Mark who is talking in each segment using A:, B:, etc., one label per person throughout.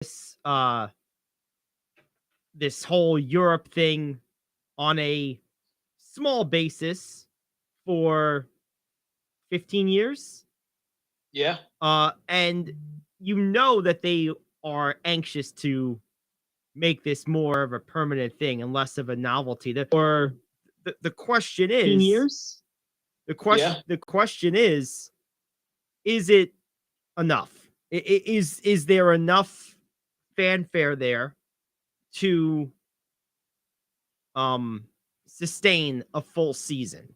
A: this whole Europe thing on a small basis for 15 years.
B: Yeah.
A: And you know that they are anxious to make this more of a permanent thing and less of a novelty. The question is,
C: years.
B: Yeah.
A: the question is it enough? Is there enough fanfare there to sustain a full season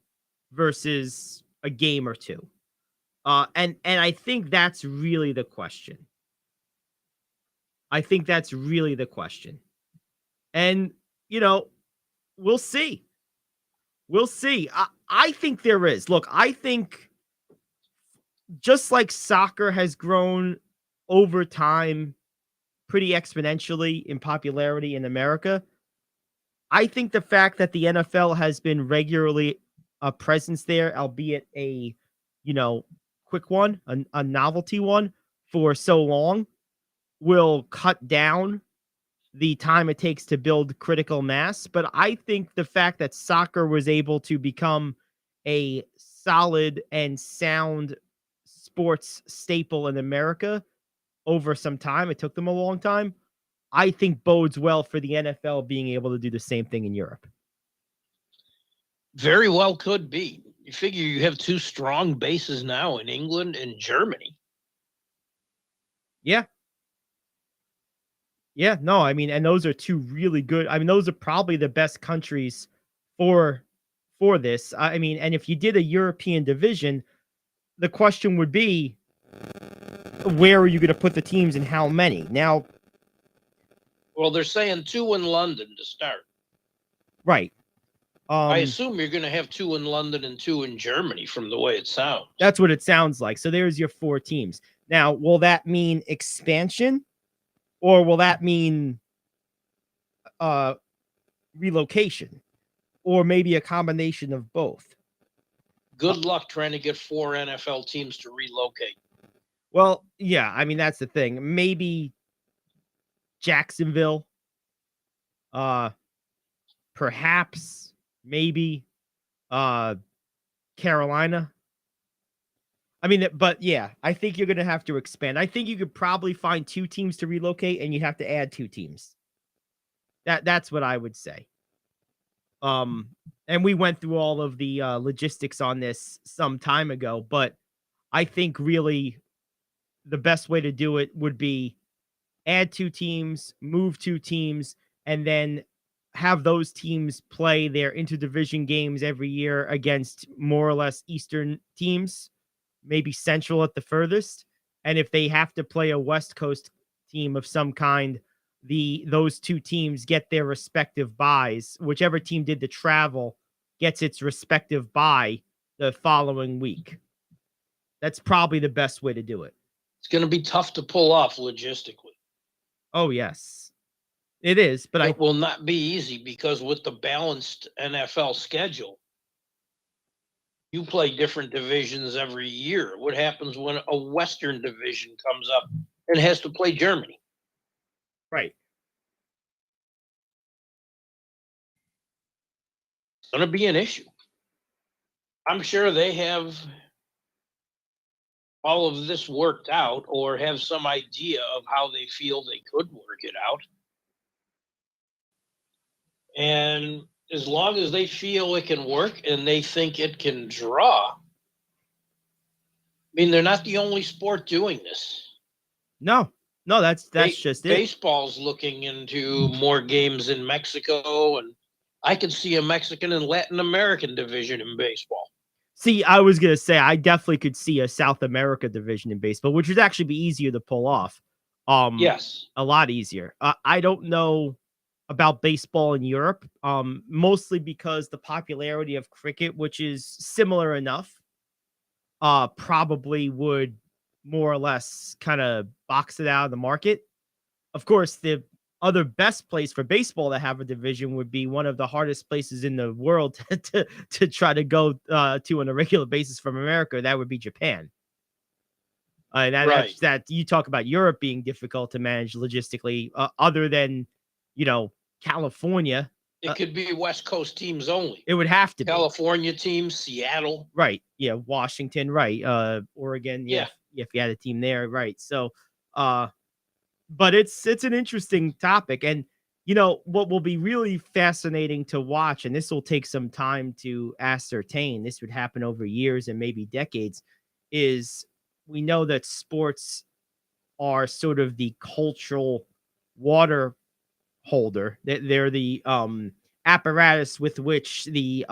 A: versus a game or two? And I think that's really the question. I think that's really the question. And you know, we'll see. We'll see. I think there is. Look, I think just like soccer has grown over time pretty exponentially in popularity in America, I think the fact that the NFL has been regularly a presence there, albeit a, quick one, a novelty one for so long, will cut down the time it takes to build critical mass. But I think the fact that soccer was able to become a solid and sound sports staple in America over some time, it took them a long time, I think bodes well for the NFL being able to do the same thing in Europe.
B: Very well could be. You figure you have two strong bases now in England and Germany.
A: Yeah. Yeah, no, I mean, and those are two really good. I mean, those are probably the best countries for this. I mean, and if you did a European division, the question would be, where are you going to put the teams and how many? Now,
B: well, they're saying 2 in London to start.
A: Right.
B: I assume you're going to have 2 in London and 2 in Germany from the way it sounds.
A: That's what it sounds like. So there's your 4 teams. Now, will that mean expansion or will that mean relocation or maybe a combination of both?
B: Good luck trying to get 4 NFL teams to relocate.
A: Well, yeah, I mean, that's the thing. Maybe Jacksonville, perhaps, maybe Carolina. I mean, but yeah, I think you're going to have to expand. I think you could probably find 2 teams to relocate and you'd have to add 2 teams. That's what I would say. And we went through all of the logistics on this some time ago, but I think really the best way to do it would be add 2 teams, move 2 teams, and then have those teams play their interdivision games every year against more or less Eastern teams, maybe Central at the furthest. And if they have to play a West Coast team of some kind, those 2 teams get their respective buys. Whichever team did the travel gets its respective buy the following week. That's probably the best way to do it.
B: It's going to be tough to pull off logistically.
A: Oh, yes. It is, but
B: it will not be easy because with the balanced NFL schedule, you play different divisions every year. What happens when a Western division comes up and has to play Germany?
A: Right.
B: It's going to be an issue. I'm sure they have all of this worked out or have some idea of how they feel they could work it out. And as long as they feel it can work and they think it can draw, I mean, they're not the only sport doing this.
A: No, that's just it.
B: Baseball's looking into more games in Mexico, and I could see a Mexican and Latin American division in baseball.
A: See, I was going to say, I definitely could see a South America division in baseball, which would actually be easier to pull off.
B: Yes.
A: A lot easier. I don't know about baseball in Europe, mostly because the popularity of cricket, which is similar enough, probably would more or less kind of box it out of the market. Of course, the other best place for baseball to have a division would be one of the hardest places in the world to try to go to on a regular basis from America. That would be Japan.
B: Right.
A: That you talk about Europe being difficult to manage logistically, other than, California.
B: It could be West Coast teams only.
A: It would have to be.
B: California teams, Seattle.
A: Right. Yeah. Washington. Right. Oregon. Yeah.
B: Yeah.
A: If you had a team there. Right. So, but it's an interesting topic. And, what will be really fascinating to watch, and this will take some time to ascertain, this would happen over years and maybe decades, is we know that sports are sort of the cultural water holder. They're the apparatus with which the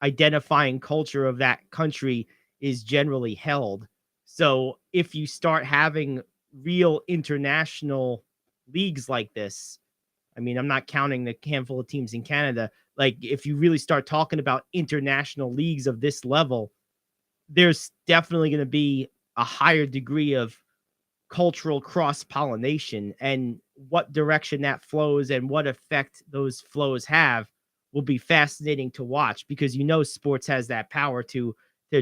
A: identifying culture of that country is generally held. So if you start having real international leagues like this, I mean, I'm not counting the handful of teams in Canada. Like, if you really start talking about international leagues of this level, there's definitely going to be a higher degree of cultural cross-pollination, and what direction that flows and what effect those flows have will be fascinating to watch, because sports has that power to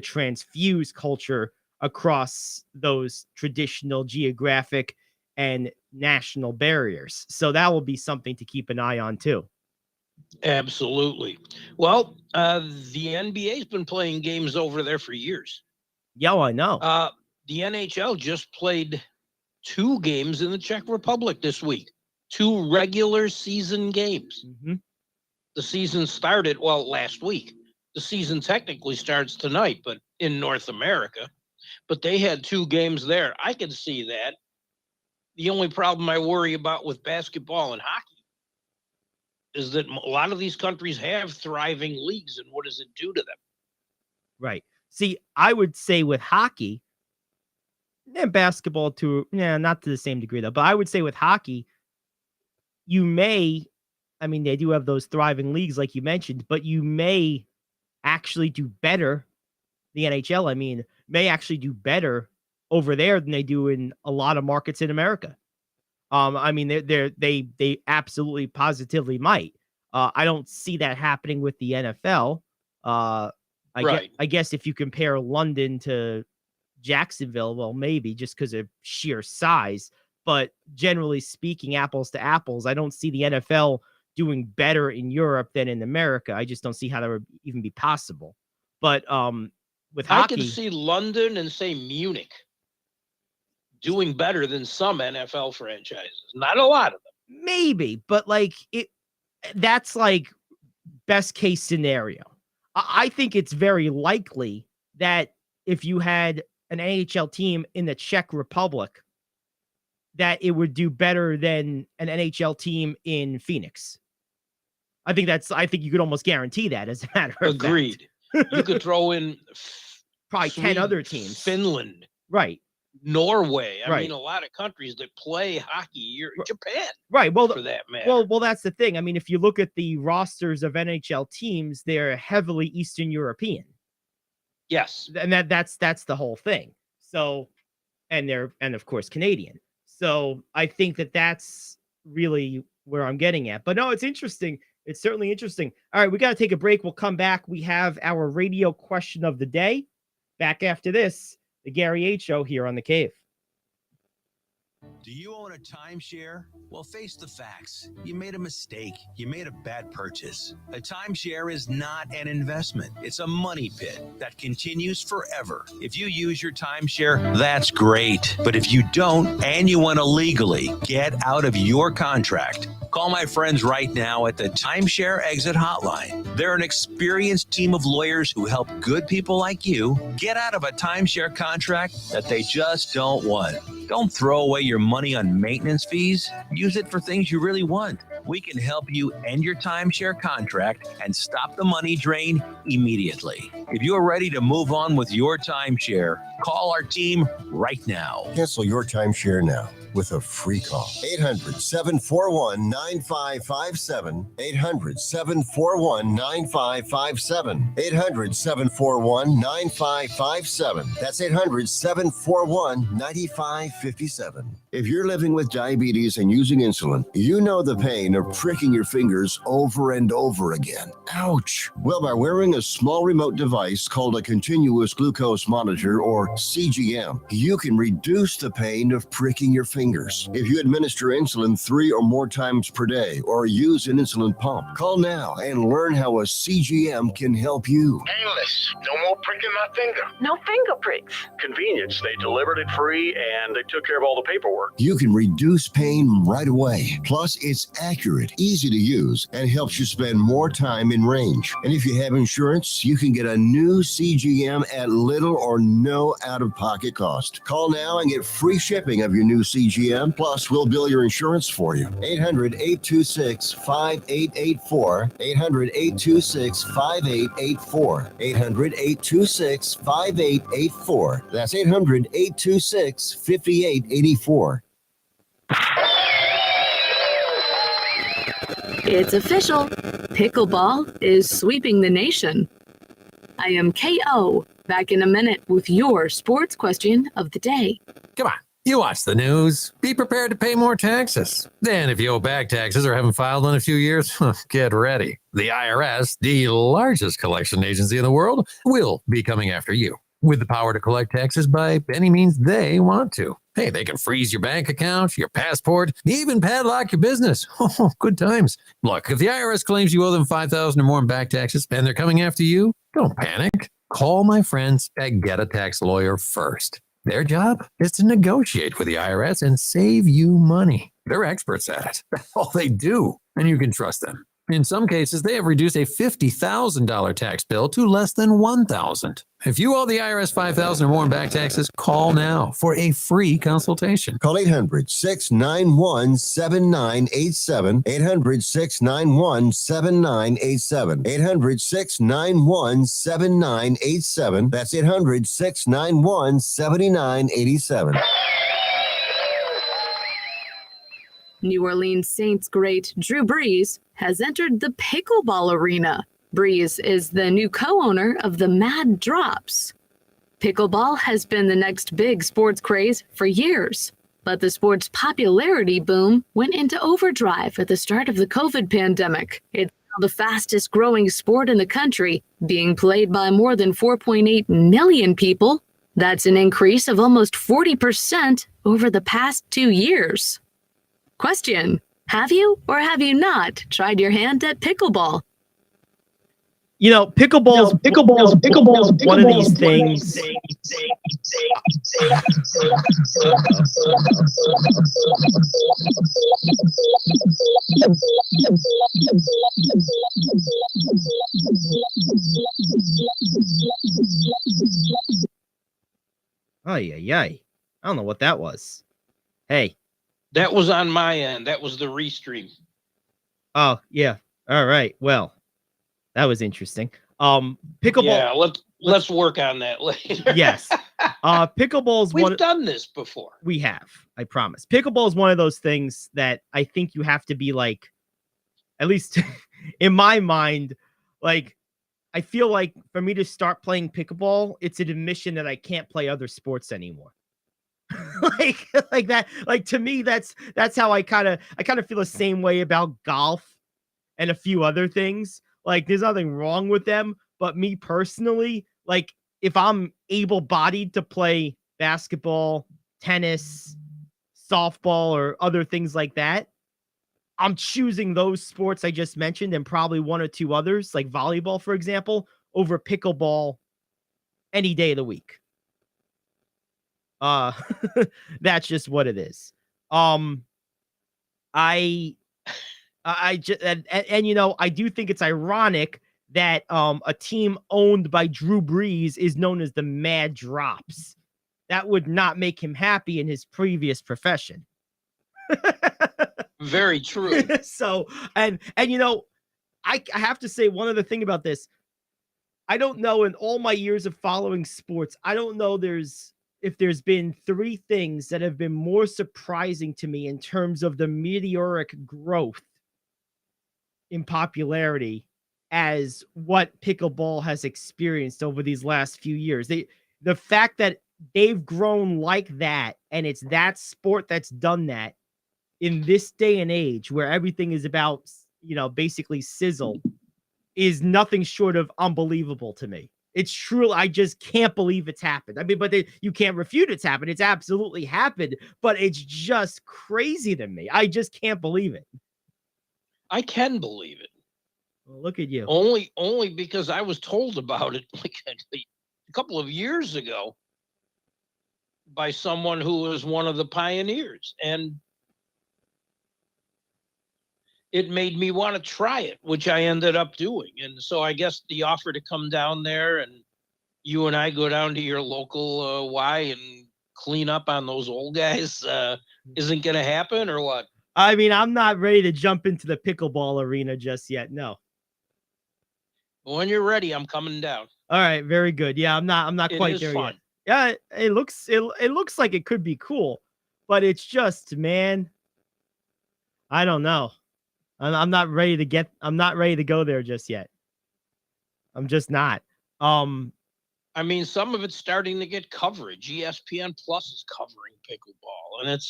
A: transfuse culture across those traditional geographic and national barriers. So that will be something to keep an eye on too.
B: Absolutely. Well, the NBA's been playing games over there for years.
A: Yeah, I know.
B: The NHL just played 2 games in the Czech Republic this week, 2 regular season games.
A: Mm-hmm.
B: The season started, last week. The season technically starts tonight, but in North America. But they had 2 games there. I could see that. The only problem I worry about with basketball and hockey is that a lot of these countries have thriving leagues, and what does it do to them?
A: Right. See, I would say with hockey and basketball not to the same degree though, but I would say with hockey, they do have those thriving leagues like you mentioned, but you may actually do better. The NHL, may actually do better over there than they do in a lot of markets in America. They absolutely positively might. I don't see that happening with the NFL.
B: Right.
A: I guess if you compare London to Jacksonville, well, maybe just because of sheer size, but generally speaking, apples to apples, I don't see the NFL doing better in Europe than in America. I just don't see how that would even be possible. But with hockey,
B: I can see London and say Munich doing better than some NFL franchises. Not a lot of them.
A: Maybe, but that's like best case scenario. I think it's very likely that if you had an NHL team in the Czech Republic, that it would do better than an NHL team in Phoenix. I think you could almost guarantee that, as a matter of
B: Agreed.
A: fact.
B: You could throw in
A: probably 10 other teams.
B: Finland.
A: Right.
B: Norway. I
A: Right.
B: mean, a lot of countries that play hockey. Japan.
A: Right. Well,
B: for that matter.
A: Well, that's the thing. If you look at the rosters of NHL teams, they're heavily Eastern European.
B: Yes.
A: And that's the whole thing. So, and of course Canadian. So I think that's really where I'm getting at. But no, it's interesting. It's certainly interesting. All right, we got to take a break. We'll come back. We have our radio question of the day. Back after this, the Gary Ayd Show here on The Cave.
C: Do you own a timeshare? Well, face the facts. You made a mistake. You made a bad purchase. A timeshare is not an investment. It's a money pit that continues forever. If you use your timeshare, that's great. But if you don't, and you want to legally get out of your contract, call my friends right now at the Timeshare Exit Hotline. They're an experienced team of lawyers who help good people like you get out of a timeshare contract that they just don't want. Don't throw away your money on maintenance fees. Use it for things you really want. We can help you end your timeshare contract and stop the money drain immediately. If you're ready to move on with your timeshare, call our team right now.
D: Cancel your timeshare now with a free call. 800-741-9557. 800-741-9557. 800-741-9557. That's 800-741-9557. If you're living with diabetes and using insulin, you know the pain of pricking your fingers over and over again. Ouch! Well, by wearing a small remote device called a continuous glucose monitor, or CGM, you can reduce the pain of pricking your fingers. If you administer insulin 3 or more times per day or use an insulin pump, call now and learn how a CGM can help you.
E: Painless. No more pricking my finger.
F: No finger pricks.
E: Convenience. They delivered it free and they took care of all the paperwork.
D: You can reduce pain right away. Plus, it's accurate, easy to use, and helps you spend more time in range. And if you have insurance, you can get a new CGM at little or no out-of-pocket cost. Call now and get free shipping of your new CGM. Plus, we'll bill your insurance for you. 800-826-5884. 800-826-5884. 800-826-5884. That's 800-826-5884.
F: It's official. Pickleball is sweeping the nation. I am KO, back in a minute with your sports question of the day.
G: Come on, you watch the news. Be prepared to pay more taxes. Then if you owe back taxes or haven't filed in a few years, get ready. The IRS, the largest collection agency in the world, will be coming after you with the power to collect taxes by any means they want to. Hey, they can freeze your bank account, your passport, even padlock your business. Oh, good times. Look, if the IRS claims you owe them $5,000 or more in back taxes and they're coming after you, don't panic. Call my friends at Get a Tax Lawyer first. Their job is to negotiate with the IRS and save you money. They're experts at it. That's all they do, and you can trust them. In some cases, they have reduced a $50,000 tax bill to less than $1,000. If you owe the IRS $5,000 or more in back taxes, call now for a free consultation.
D: Call 800-691-7987. 800-691-7987. 800-691-7987. That's 800-691-7987.
F: New Orleans Saints great Drew Brees has entered the pickleball arena. Brees is the new co-owner of the Mad Drops. Pickleball has been the next big sports craze for years, but the sport's popularity boom went into overdrive at the start of the COVID pandemic. It's now the fastest growing sport in the country, being played by more than 4.8 million people. That's an increase of almost 40% over the past 2 years. Question: have you or have you not tried your hand at pickleball?
A: You know, pickleball's one of these things. Ay, ay, ay. I don't know what that was. Hey.
B: That was on my end. That was the restream.
A: Oh, yeah. All right. Well, that was interesting. Pickleball.
B: Yeah, let's work on that later.
A: Yes. Pickleball's
B: We've done this before.
A: We have, I promise. Pickleball is one of those things that I think you have to be like, at least in my mind, like, I feel like for me to start playing pickleball, it's an admission that I can't play other sports anymore. like that, like, to me, that's how I kind of feel the same way about golf and a few other things. Like, there's nothing wrong with them, but me personally, like, if I'm able-bodied to play basketball, tennis, softball, or other things like that, I'm choosing those sports I just mentioned and probably one or two others, like volleyball, for example, over pickleball any day of the week. That's just what it is. I just, and you know, I do think it's ironic that a team owned by Drew Brees is known as the Mad Drops. That would not make him happy in his previous profession.
B: Very true.
A: So, and you know, I have to say one other thing about this. I don't know, in all my years of following sports, I don't know if there's been three things that have been more surprising to me in terms of the meteoric growth in popularity as what pickleball has experienced over these last few years. The fact that they've grown like that, and it's that sport that's done that in this day and age where everything is about, basically sizzle, is nothing short of unbelievable to me. It's true. I just can't believe it's happened. I mean, but you can't refute it's happened. It's absolutely happened, but it's just crazy to me. I just can't believe it.
B: I can believe it.
A: Well, look at you.
B: Only because I was told about it like a couple of years ago by someone who was one of the pioneers, and it made me want to try it, which I ended up doing. And so I guess the offer to come down there and you and I go down to your local Y and clean up on those old guys isn't going to happen, or what?
A: I mean, I'm not ready to jump into the pickleball arena just yet. No.
B: When you're ready, I'm coming down.
A: All right, very good. Yeah, I'm not
B: It
A: quite
B: is
A: there
B: fun.
A: yet. Yeah, it looks like it could be cool, but it's just, man, I don't know. I'm not ready to go there just yet. I'm just not.
B: I mean, some of it's starting to get coverage. ESPN Plus is covering pickleball, and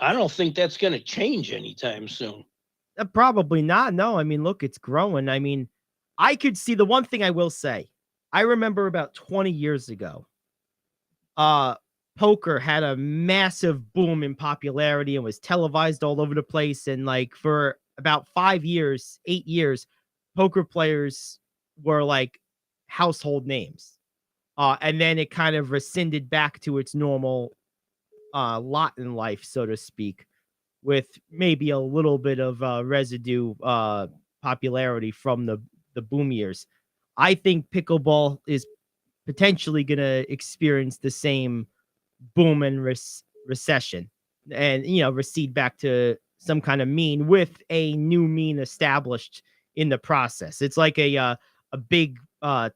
B: I don't think that's going to change anytime soon.
A: Probably not. No, I mean, look, it's growing. I mean, I could see the one thing I will say. I remember about 20 years ago, poker had a massive boom in popularity and was televised all over the place. And like for about 8 years, poker players were like household names. And then it kind of rescinded back to its normal lot in life, so to speak, with maybe a little bit of residue popularity from the boom years. I think pickleball is potentially going to experience the same boom and recession and, recede back to some kind of mean with a new mean established in the process. It's like a big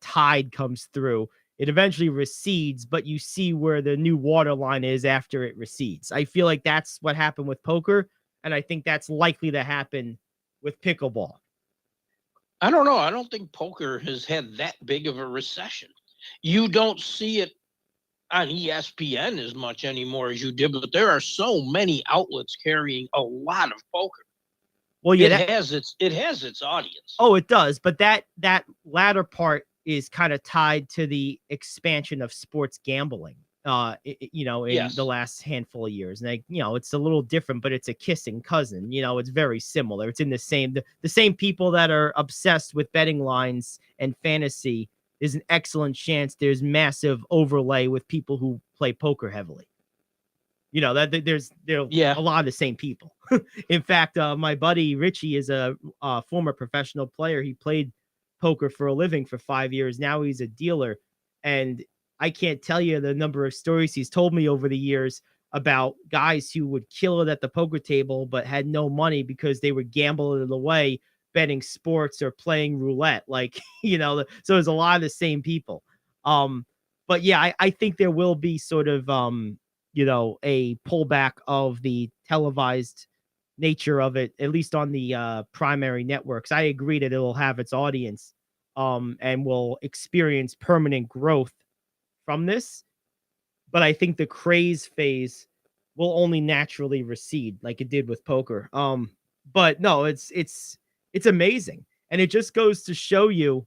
A: tide comes through. It eventually recedes, but you see where the new water line is after it recedes. I feel like that's what happened with poker, and I think that's likely to happen with pickleball.
B: I don't know. I don't think poker has had that big of a recession. You don't see it on ESPN as much anymore as you did, but there are so many outlets carrying a lot of poker.
A: Well, yeah,
B: it has its audience.
A: Oh, it does, but that latter part is kind of tied to the expansion of sports gambling. In the last handful of years, and it's a little different, but it's a kissing cousin. It's very similar. It's in the same people that are obsessed with betting lines and fantasy. There's an excellent chance there's massive overlay with people who play poker heavily. That there's a lot of the same people. In fact, my buddy Richie is a former professional player. He played poker for a living for 5 years. Now he's a dealer, and I can't tell you the number of stories he's told me over the years about guys who would kill it at the poker table but had no money because they would gamble it away betting sports or playing roulette. Like, so there's a lot of the same people. But yeah, I think there will be sort of, a pullback of the televised nature of it, at least on the primary networks. I agree that it'll have its audience and will experience permanent growth from this, but I think the craze phase will only naturally recede like it did with poker. But no, it's amazing. And it just goes to show you,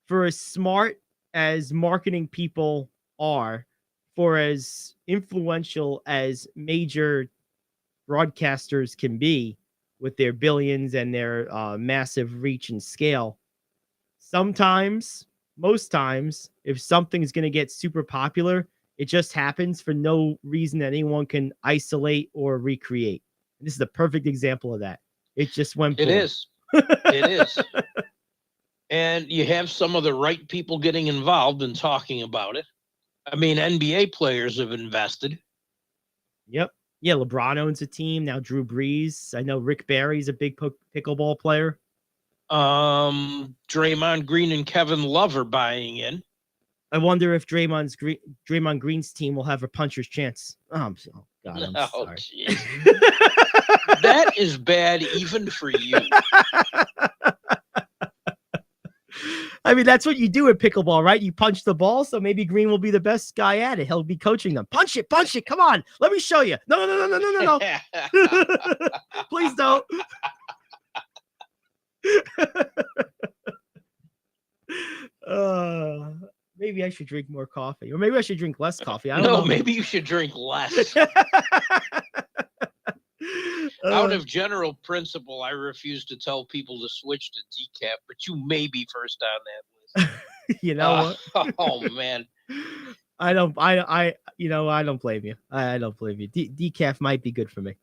A: for as smart as marketing people are, for as influential as major broadcasters can be with their billions and their massive reach and scale, most times, if something's going to get super popular, it just happens for no reason that anyone can isolate or recreate. And this is the perfect example of that. It just went boom.
B: It is. It is. And you have some of the right people getting involved and talking about it. I mean, NBA players have invested.
A: Yep. Yeah, LeBron owns a team. Now Drew Brees. I know Rick Barry's a big pickleball player.
B: Draymond Green and Kevin Love are buying in.
A: I wonder if Draymond Green's team will have a puncher's chance. I'm sorry.
B: That is bad even for you.
A: I mean, that's what you do at pickleball, right? You punch the ball, so maybe Green will be the best guy at it. He'll be coaching them. Punch it. Come on. Let me show you. No. Please don't. Maybe I should drink more coffee, or maybe I should drink less coffee. I don't know.
B: Maybe you should drink less. Out of general principle, I refuse to tell people to switch to decaf, but you may be first on that list.
A: You know what?
B: Oh man,
A: I don't blame you. I don't blame you. Decaf might be good for me.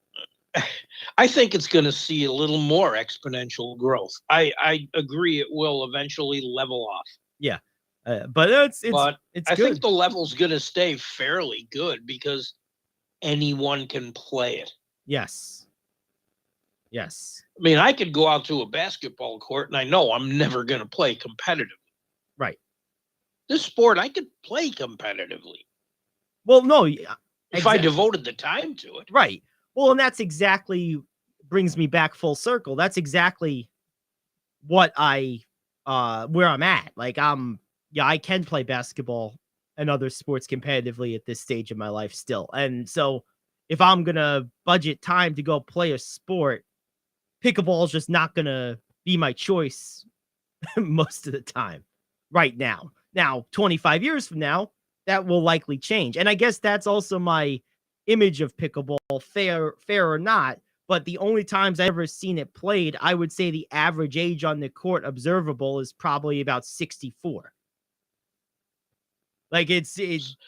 B: I think it's going to see a little more exponential growth. I agree it will eventually level off.
A: Yeah, but it's
B: I
A: good.
B: think the level's going to stay fairly good because anyone can play it.
A: Yes.
B: I mean, I could go out to a basketball court and I know I'm never going to play competitively.
A: Right.
B: This sport, I could play competitively.
A: Well, no.
B: If I devoted the time to it.
A: Right. Well, and that's exactly brings me back full circle. That's exactly what where I'm at. Like I can play basketball and other sports competitively at this stage of my life still. And so if I'm going to budget time to go play a sport, pickleball is just not going to be my choice most of the time right now. Now, 25 years from now, that will likely change. And I guess that's also my image of pickleball, fair or not. But the only times I've ever seen it played, I would say the average age on the court observable is probably about 64. Like it's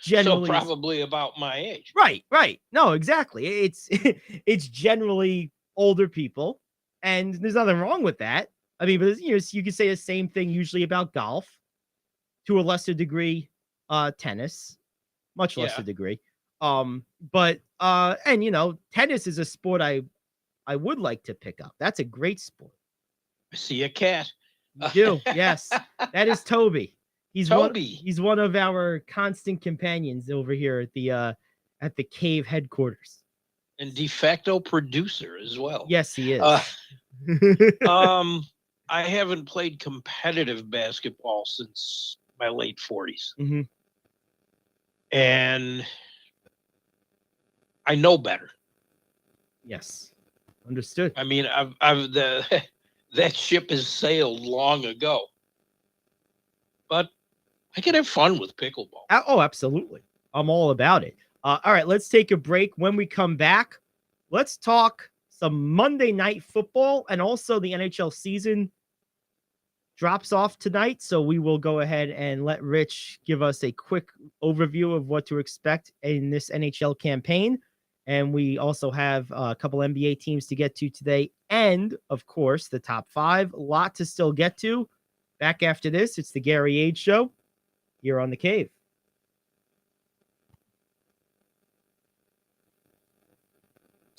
A: generally
B: so probably about my age.
A: Right. No, exactly. It's generally older people, and there's nothing wrong with that. I mean, but you could say the same thing usually about golf, to a lesser degree, tennis, much lesser degree. But tennis is a sport I would like to pick up. That's a great sport.
B: I see a cat.
A: You do, yes. That is Toby. He's
B: Toby.
A: He's one of our constant companions over here at the cave headquarters.
B: And de facto producer as well.
A: Yes, he is.
B: I haven't played competitive basketball since my late 40s.
A: Mm-hmm.
B: And I know better.
A: Yes. Understood.
B: I mean, that ship has sailed long ago. But I can have fun with pickleball.
A: Oh, absolutely. I'm all about it. All right, let's take a break. When we come back, let's talk some Monday Night Football, and also the NHL season drops off tonight. So we will go ahead and let Rich give us a quick overview of what to expect in this NHL campaign. And we also have a couple NBA teams to get to today. And, of course, the top 5. A lot to still get to. Back after this, it's the Gary Ayd Show here on The Cave.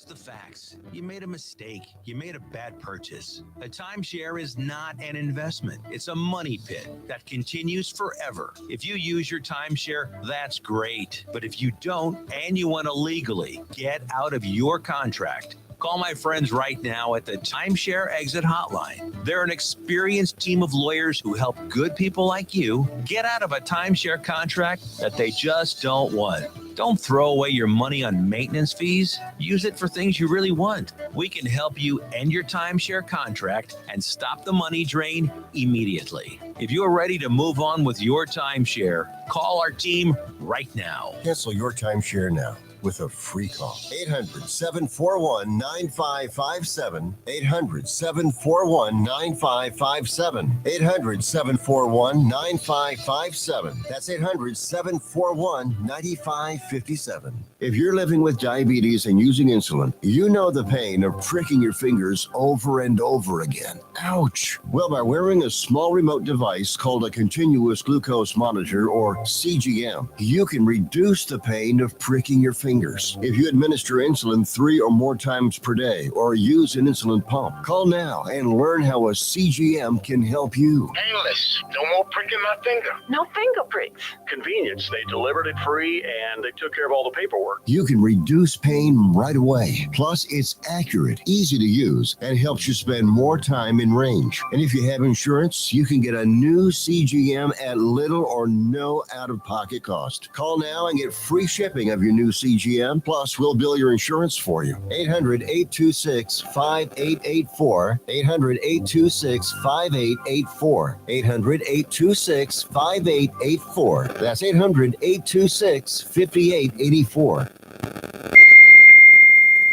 C: The facts. You made a mistake. You made a bad purchase. A timeshare is not an investment. It's a money pit that continues forever. If you use your timeshare, that's great. But if you don't, and you want to legally get out of your contract, call my friends right now at the Timeshare Exit Hotline. They're an experienced team of lawyers who help good people like you get out of a timeshare contract that they just don't want. Don't throw away your money on maintenance fees. Use it for things you really want. We can help you end your timeshare contract and stop the money drain immediately. If you're ready to move on with your timeshare, call our team right now.
D: Cancel your timeshare now with a free call. 800-741-9557. 800-741-9557. 800-741-9557. That's 800-741-9557. If you're living with diabetes and using insulin, you know the pain of pricking your fingers over and over again. Ouch. Well, by wearing a small remote device called a continuous glucose monitor, or CGM, you can reduce the pain of pricking your fingers fingers. If you administer insulin 3 or more times per day or use an insulin pump, call now and learn how a CGM can help you.
E: Painless. No more pricking my finger.
H: No finger pricks.
E: Convenience. They delivered it free and they took care of all the paperwork.
D: You can reduce pain right away. Plus, it's accurate, easy to use, and helps you spend more time in range. And if you have insurance, you can get a new CGM at little or no out-of-pocket cost. Call now and get free shipping of your new CGM. Plus, we'll bill your insurance for you. 800-826-5884. 800-826-5884. 800-826-5884. That's 800-826-5884.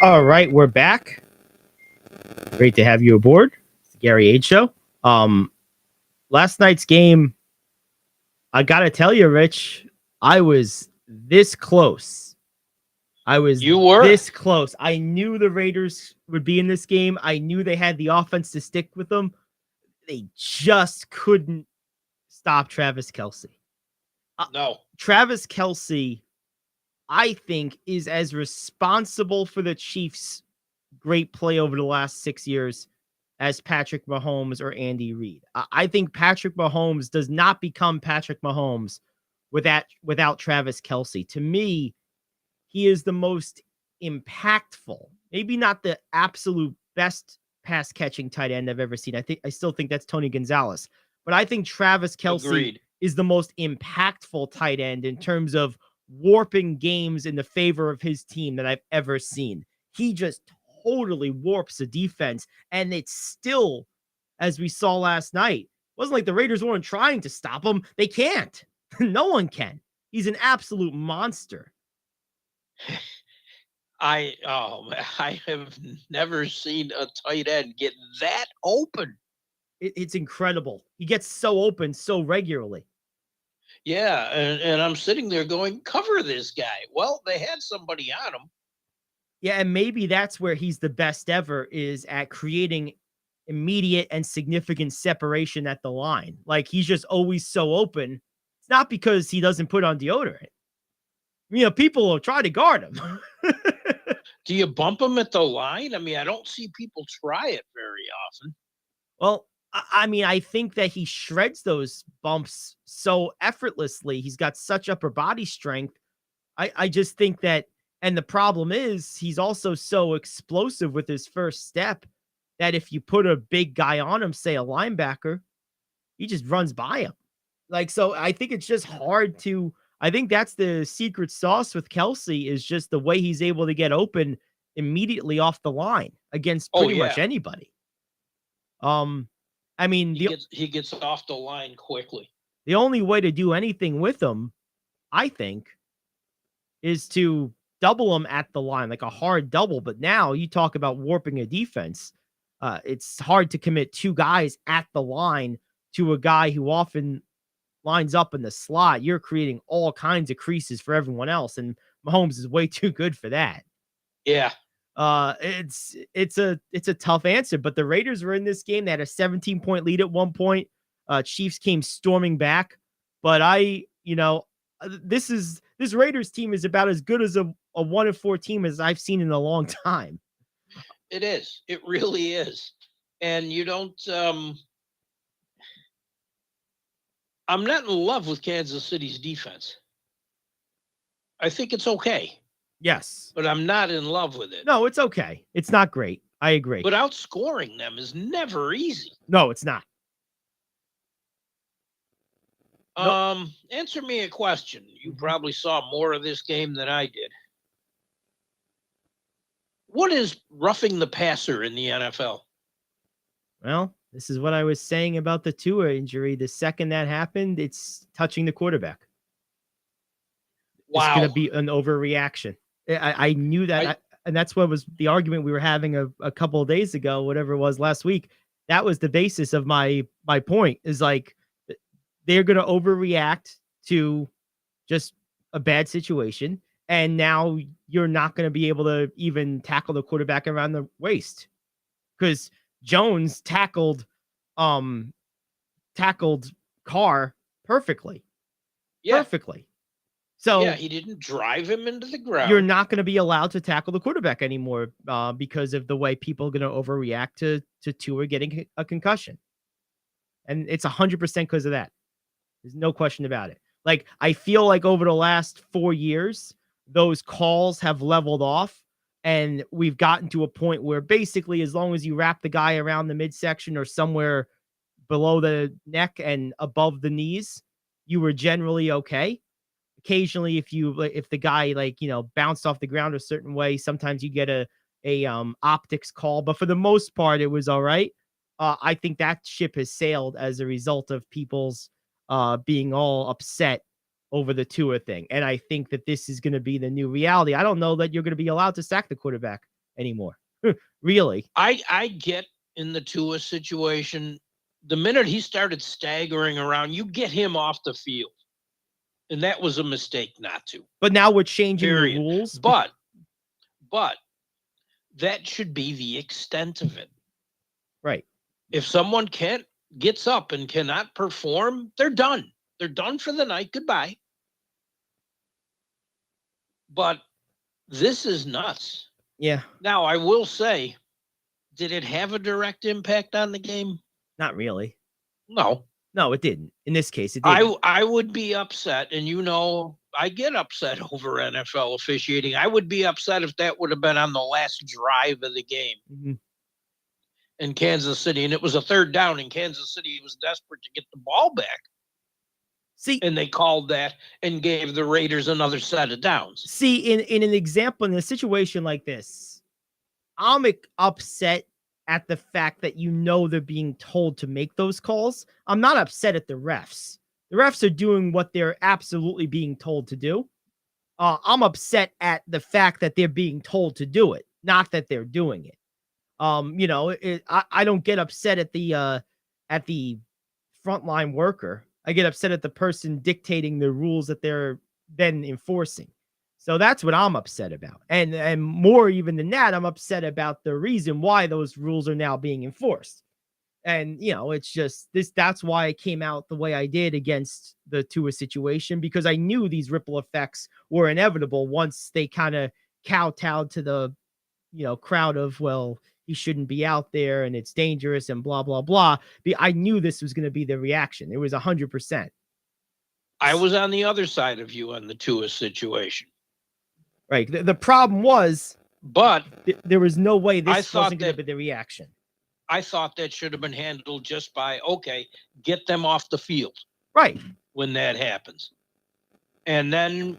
A: All right, we're back. Great to have you aboard. It's the Gary Ayd Show. Last night's game, I gotta tell you, Rich, I was this close.
B: You were
A: this close. I knew the Raiders would be in this game. I knew they had the offense to stick with them. They just couldn't stop Travis Kelce.
B: No.
A: Travis Kelce, I think, is as responsible for the Chiefs' great play over the last 6 years as Patrick Mahomes or Andy Reid. I think Patrick Mahomes does not become Patrick Mahomes without Travis Kelce. To me, he is the most impactful, maybe not the absolute best pass catching tight end I've ever seen. I still think that's Tony Gonzalez, but I think Travis Kelce
B: Agreed.
A: is the most impactful tight end in terms of warping games in the favor of his team that I've ever seen. He just totally warps the defense, and it's still, as we saw last night, it wasn't like the Raiders weren't trying to stop him. They can't. No one can. He's an absolute monster.
B: I have never seen a tight end get that open.
A: It's incredible. He gets so open so regularly.
B: Yeah, and I'm sitting there going, cover this guy. Well, they had somebody on him.
A: Yeah, and maybe that's where he's the best ever, is at creating immediate and significant separation at the line. Like, he's just always so open. It's not because he doesn't put on deodorant. You know, people will try to guard him.
B: Do you bump him at the line? I mean, I don't see people try it very often.
A: Well, I mean, I think that he shreds those bumps so effortlessly. He's got such upper body strength. I just think that, and the problem is he's also so explosive with his first step that if you put a big guy on him, say a linebacker, he just runs by him. Like, so I think it's just hard to, I think that's the secret sauce with Kelce, is just the way he's able to get open immediately off the line against pretty much anybody. I mean,
B: he gets off the line quickly.
A: The only way to do anything with him, I think, is to double him at the line, like a hard double. But now you talk about warping a defense. It's hard to commit two guys at the line to a guy who often lines up in the slot. You're creating all kinds of creases for everyone else, and Mahomes is way too good for that.
B: Yeah.
A: It's a tough answer, but the Raiders were in this game. They had a 17-point lead at one point. Chiefs came storming back, but this Raiders team is about as good as a 1-4 team as I've seen in a long time.
B: It is. It really is. And you don't, I'm not in love with Kansas City's defense. I think it's okay.
A: Yes.
B: But I'm not in love with it.
A: No, it's okay. It's not great. I agree.
B: But outscoring them is never easy.
A: No, it's not.
B: Answer me a question. You probably saw more of this game than I did. What is roughing the passer in the NFL?
A: Well, this is what I was saying about the Tua injury. The second that happened, it's touching the quarterback.
B: Wow.
A: It's going to be an overreaction. I knew that. And that's what was the argument we were having a couple of days ago, whatever it was last week. That was the basis of my point, is like, they're going to overreact to just a bad situation. And now you're not going to be able to even tackle the quarterback around the waist, because Jones tackled Carr perfectly.
B: Yeah.
A: Perfectly. So
B: yeah, he didn't drive him into the ground.
A: you're not going to be allowed to tackle the quarterback anymore because of the way people are going to overreact to Tua getting a concussion. And it's 100% because of that. There's no question about it. Like, I feel like over the last 4 years, those calls have leveled off, and we've gotten to a point where basically as long as you wrap the guy around the midsection or somewhere below the neck and above the knees, you were generally okay. Occasionally, if the guy, like, bounced off the ground a certain way, sometimes you get a optics call, but for the most part, it was all right. I think that ship has sailed as a result of people's being all upset over the Tua thing. And I think that this is going to be the new reality. I don't know that you're going to be allowed to sack the quarterback anymore. Really.
B: I get in the Tua situation, the minute he started staggering around, you get him off the field. And that was a mistake not to.
A: But now we're changing
B: Period.
A: the rules.
B: But that should be the extent of it.
A: Right.
B: If someone gets up and cannot perform, they're done. They're done for the night. Goodbye. But this is nuts.
A: Yeah.
B: Now, I will say, did it have a direct impact on the game?
A: Not really.
B: No.
A: No, it didn't. In this case, it didn't.
B: I would be upset, and I get upset over NFL officiating. I would be upset if that would have been on the last drive of the game.
A: Mm-hmm.
B: In Kansas City, and it was a third down in Kansas City. He was desperate to get the ball back.
A: See,
B: and they called that and gave the Raiders another set of downs.
A: See, in an example, in a situation like this, I'm upset at the fact that they're being told to make those calls. I'm not upset at the refs. The refs are doing what they're absolutely being told to do. I'm upset at the fact that they're being told to do it, not that they're doing it. I don't get upset at the frontline worker. I get upset at the person dictating the rules that they're then enforcing. So that's what I'm upset about. And more even than that, I'm upset about the reason why those rules are now being enforced. And, it's just that's why I came out the way I did against the Tua situation, because I knew these ripple effects were inevitable once they kind of kowtowed to the, crowd of, well, he shouldn't be out there and it's dangerous and blah, blah, blah. I knew this was going to be the reaction. It was 100%.
B: I was on the other side of you on the Tua situation.
A: Right. The problem was,
B: but
A: there was no way this wasn't going to be the reaction.
B: I thought that should have been handled just by, get them off the field.
A: Right.
B: When that happens. And then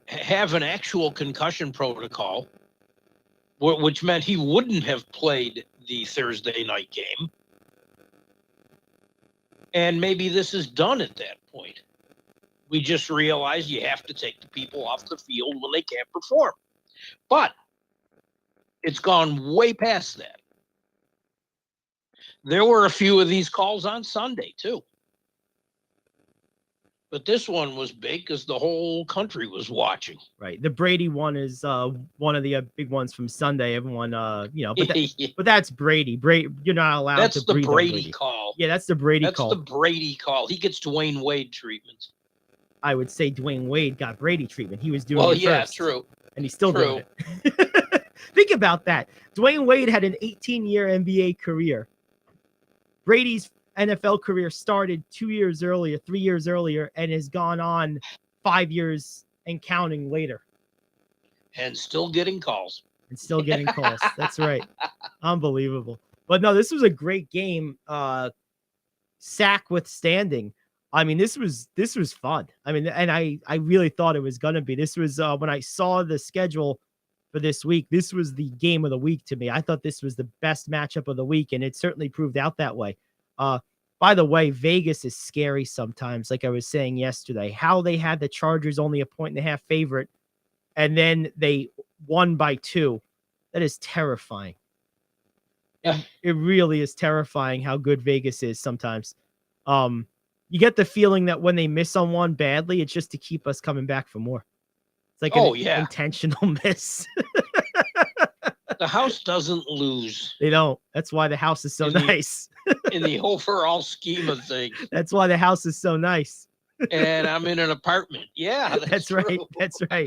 B: have an actual concussion protocol, which meant he wouldn't have played the Thursday night game. And maybe this is done at that point. We just realize you have to take the people off the field when they can't perform. But it's gone way past that. There were a few of these calls on Sunday, too. But this one was big because the whole country was watching.
A: Right. The Brady one is one of the big ones from Sunday. Everyone, but that's Brady. You're not allowed
B: that's
A: to
B: the
A: breathe on
B: Brady call.
A: Yeah, that's the Brady call.
B: That's the Brady call. He gets Dwayne Wade treatment.
A: I would say Dwayne Wade got Brady treatment. He was doing it first.
B: True.
A: And he's still doing it. Think about that. Dwayne Wade had an 18-year NBA career. Brady's NFL career started 3 years earlier, and has gone on 5 years and counting later.
B: And still getting calls.
A: That's right. Unbelievable. But no, this was a great game. Sack withstanding. I mean, this was fun. I mean, and I really thought it was going to be. This was when I saw the schedule for this week, this was the game of the week to me. I thought this was the best matchup of the week, and it certainly proved out that way. By the way, Vegas is scary sometimes, like I was saying yesterday. How they had the Chargers only 1.5 favorite, and then they won by 2. That is terrifying.
B: Yeah.
A: It really is terrifying how good Vegas is sometimes. You get the feeling that when they miss on one badly, it's just to keep us coming back for more. It's like an intentional miss.
B: The house doesn't lose.
A: They don't. That's why the house is so nice.
B: In the overall scheme of things.
A: That's why the house is so nice.
B: and I'm in an apartment. Yeah, that's
A: right.
B: true.
A: That's right.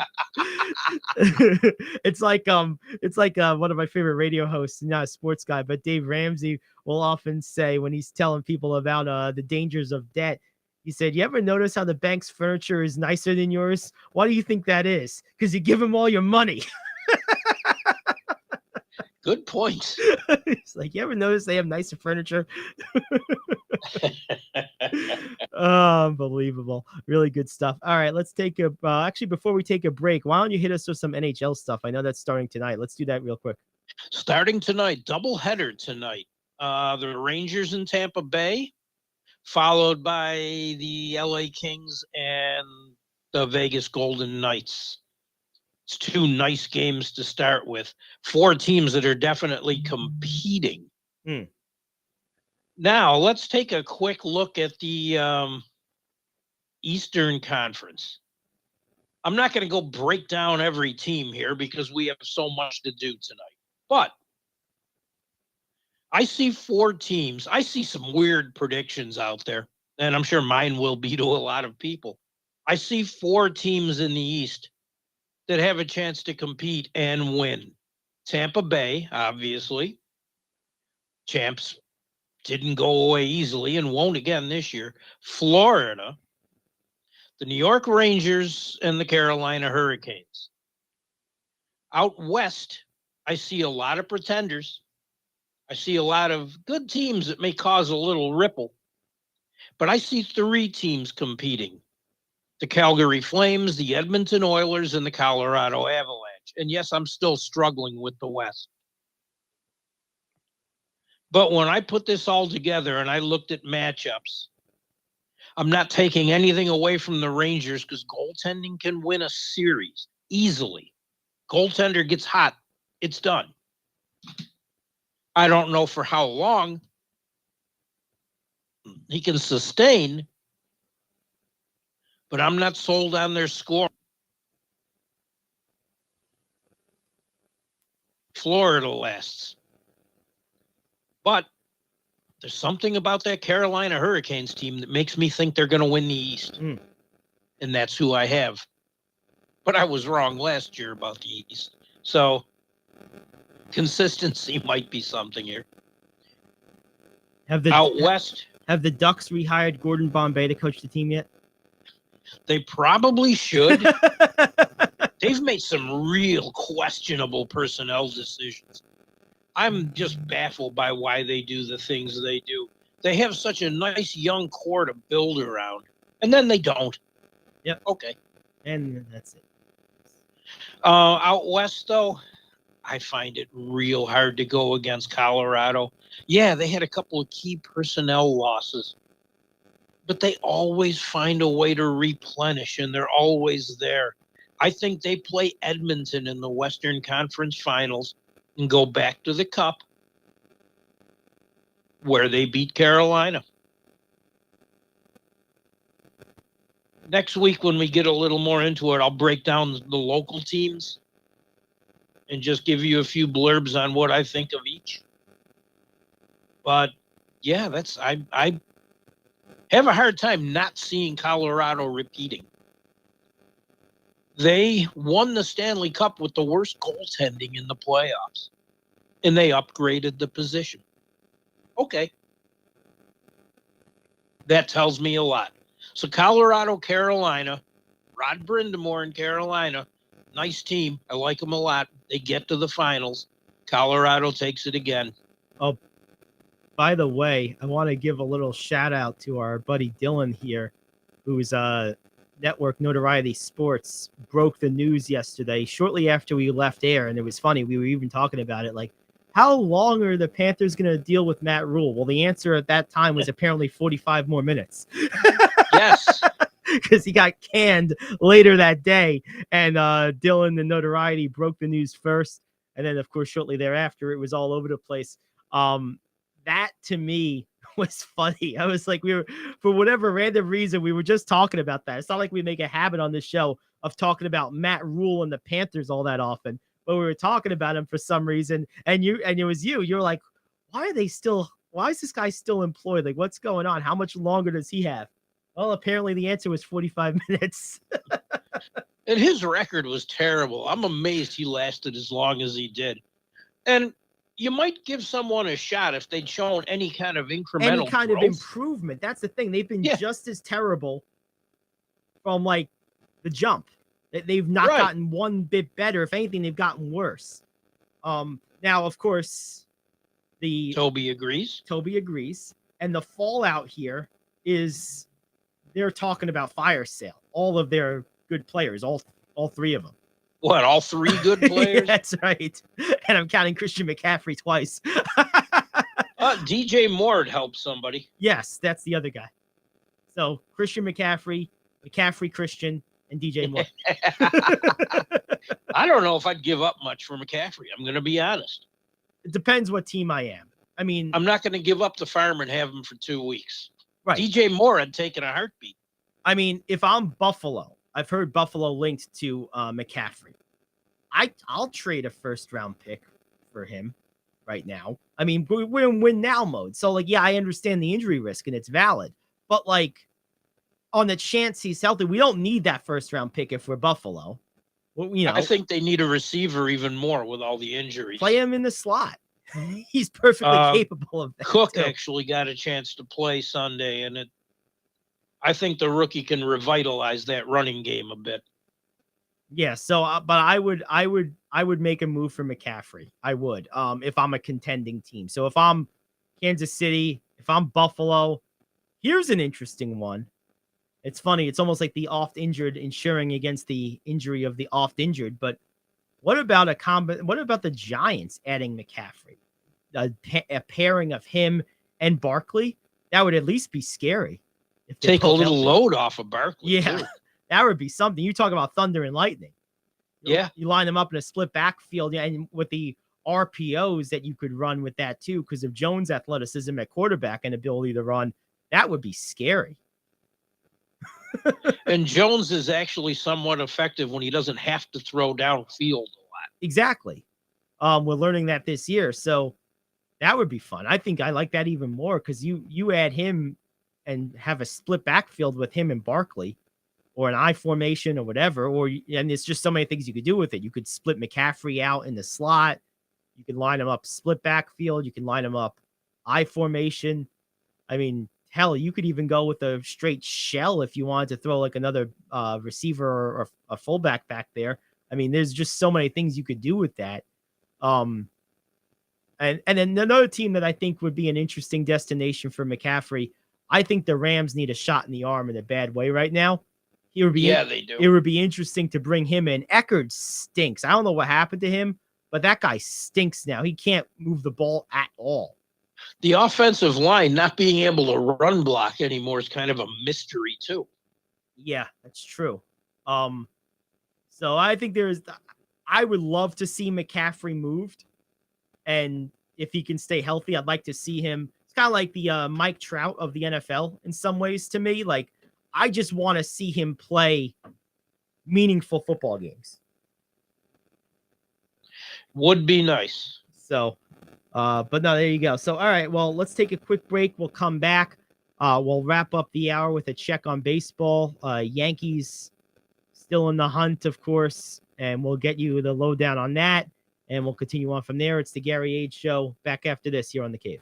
A: It's like one of my favorite radio hosts, not a sports guy, but Dave Ramsey will often say when he's telling people about the dangers of debt. He said, "You ever notice how the bank's furniture is nicer than yours? Why do you think that is? Because you give them all your money."
B: Good point.
A: It's like, you ever notice they have nicer furniture? Unbelievable. Really good stuff. All right, let's take a actually, before we take a break, why don't you hit us with some NHL stuff? I know that's starting tonight. Let's do that real quick.
B: Starting tonight, doubleheader tonight. The Rangers in Tampa Bay, followed by the LA Kings and the Vegas Golden Knights. It's two nice games to start with. Four teams that are definitely competing. Now, let's take a quick look at the Eastern Conference. I'm not going to go break down every team here because we have so much to do tonight. But I see four teams. I see some weird predictions out there, and I'm sure mine will be to a lot of people. I see four teams in the East that have a chance to compete and win. Tampa Bay, obviously. Champs didn't go away easily and won't again this year. Florida, the New York Rangers, and the Carolina Hurricanes. Out west, I see a lot of pretenders. I see a lot of good teams that may cause a little ripple. But I see three teams competing: the Calgary Flames, the Edmonton Oilers, and the Colorado Avalanche. And yes, I'm still struggling with the West. But when I put this all together and I looked at matchups, I'm not taking anything away from the Rangers because goaltending can win a series easily. Goaltender gets hot, it's done. I don't know for how long he can sustain, but I'm not sold on their score. Florida lasts. But there's something about that Carolina Hurricanes team that makes me think they're going to win the East. And that's who I have. But I was wrong last year about the East. So consistency might be something here. Out west,
A: have the Ducks rehired Gordon Bombay to coach the team yet?
B: They probably should. They've made some real questionable personnel decisions. I'm just baffled by why they do the things they do. They have such a nice young core to build around, and then they don't.
A: Yep.
B: Okay.
A: And that's it.
B: Out west, though, I find it real hard to go against Colorado. Yeah, they had a couple of key personnel losses, but they always find a way to replenish, and they're always there. I think they play Edmonton in the Western Conference Finals and go back to the Cup where they beat Carolina. Next week, when we get a little more into it, I'll break down the local teams and just give you a few blurbs on what I think of each. But yeah, I have a hard time not seeing Colorado repeating. They won the Stanley Cup with the worst goaltending in the playoffs, and they upgraded the position. Okay. That tells me a lot. So Colorado, Carolina, Rod Brindamore in Carolina, nice team. I like them a lot. They get to the finals. Colorado takes it again.
A: Oh, by the way, I want to give a little shout out to our buddy Dylan here, who's Network Notoriety Sports broke the news yesterday shortly after we left air. And it was funny. We were even talking about it. Like, how long are the Panthers going to deal with Matt Rule? Well, the answer at that time was apparently 45 more minutes.
B: Yes.
A: Because he got canned later that day. And Dylan, the Notoriety, broke the news first. And then, of course, shortly thereafter, it was all over the place. That, to me, was funny. I was like, for whatever random reason, we were just talking about that. It's not like we make a habit on this show of talking about Matt Rule and the Panthers all that often, but we were talking about him for some reason. And it was you're like, why is this guy still employed? Like, what's going on? How much longer does he have? Well, apparently the answer was 45 minutes.
B: And his record was terrible. I'm amazed he lasted as long as he did. And you might give someone a shot if they'd shown any kind of incremental
A: Any kind of
B: growth.
A: improvement. That's the thing. They've been
B: Yeah.
A: just as terrible from like the jump. They've not
B: Right.
A: gotten one bit better. If anything, they've gotten worse. Now, of course,
B: Toby agrees.
A: Toby agrees. And the fallout here is they're talking about fire sale. All of their good players, all three of them.
B: What, all three good players?
A: That's right. And I'm counting Christian McCaffrey twice.
B: DJ Moore helped somebody.
A: Yes, that's the other guy. So Christian McCaffrey, Christian, and DJ Moore.
B: I don't know if I'd give up much for McCaffrey. I'm going to be honest.
A: It depends what team I am. I mean,
B: I'm not going to give up the farm and have him for 2 weeks.
A: right.
B: DJ Moore had taken a heartbeat.
A: I mean, if I'm Buffalo, I've heard Buffalo linked to McCaffrey. I'll trade a first-round pick for him right now. I mean, we're in win-now mode. So, like, yeah, I understand the injury risk, and it's valid. But, like, on the chance he's healthy, we don't need that first-round pick if we're Buffalo. Well, you know,
B: I think they need a receiver even more with all the injuries.
A: play him in the slot. He's perfectly capable of that.
B: Cook
A: too.
B: actually got a chance to play Sunday, and I think the rookie can revitalize that running game a bit.
A: Yeah, so but I would make a move for McCaffrey. I would, if I'm a contending team. So if I'm Kansas City, if I'm Buffalo, here's an interesting one. It's funny. It's almost like the oft injured insuring against the injury of the oft injured. But what about what about the Giants adding McCaffrey? A pairing of him and Barkley? That would at least be scary. If
B: Take a little load off of Barkley.
A: Yeah.
B: Too.
A: That would be something. You talk about thunder and lightning.
B: Yeah.
A: You line them up in a split backfield, and with the RPOs that you could run with that too, because of Jones' athleticism at quarterback and ability to run, that would be scary.
B: And Jones is actually somewhat effective when he doesn't have to throw downfield a lot.
A: Exactly. We're learning that this year, so that would be fun. I think I like that even more because you add him and have a split backfield with him and Barkley, or an I formation or whatever, and it's just so many things you could do with it. You could split McCaffrey out in the slot. You can line him up split backfield. You can line him up I formation. I mean, hell, you could even go with a straight shell if you wanted to throw like another receiver or a fullback back there. I mean, there's just so many things you could do with that. And then another team that I think would be an interesting destination for McCaffrey, I think the Rams need a shot in the arm in a bad way right now.
B: They do.
A: It would be interesting to bring him in. Eckerd stinks. I don't know what happened to him, but that guy stinks now. He can't move the ball at all.
B: The offensive line not being able to run block anymore is kind of a mystery too.
A: Yeah, that's true. So I think I would love to see McCaffrey moved, and if he can stay healthy, I'd like to see him. It's kind of like the Mike Trout of the NFL in some ways to me. Like, I just want to see him play meaningful football games.
B: Would be nice.
A: So, but no, there you go. So, all right, well, let's take a quick break. We'll come back. We'll wrap up the hour with a check on baseball. Yankees still in the hunt, of course, and we'll get you the lowdown on that, and we'll continue on from there. It's the Gary Ayd Show. Back after this here on The Cave.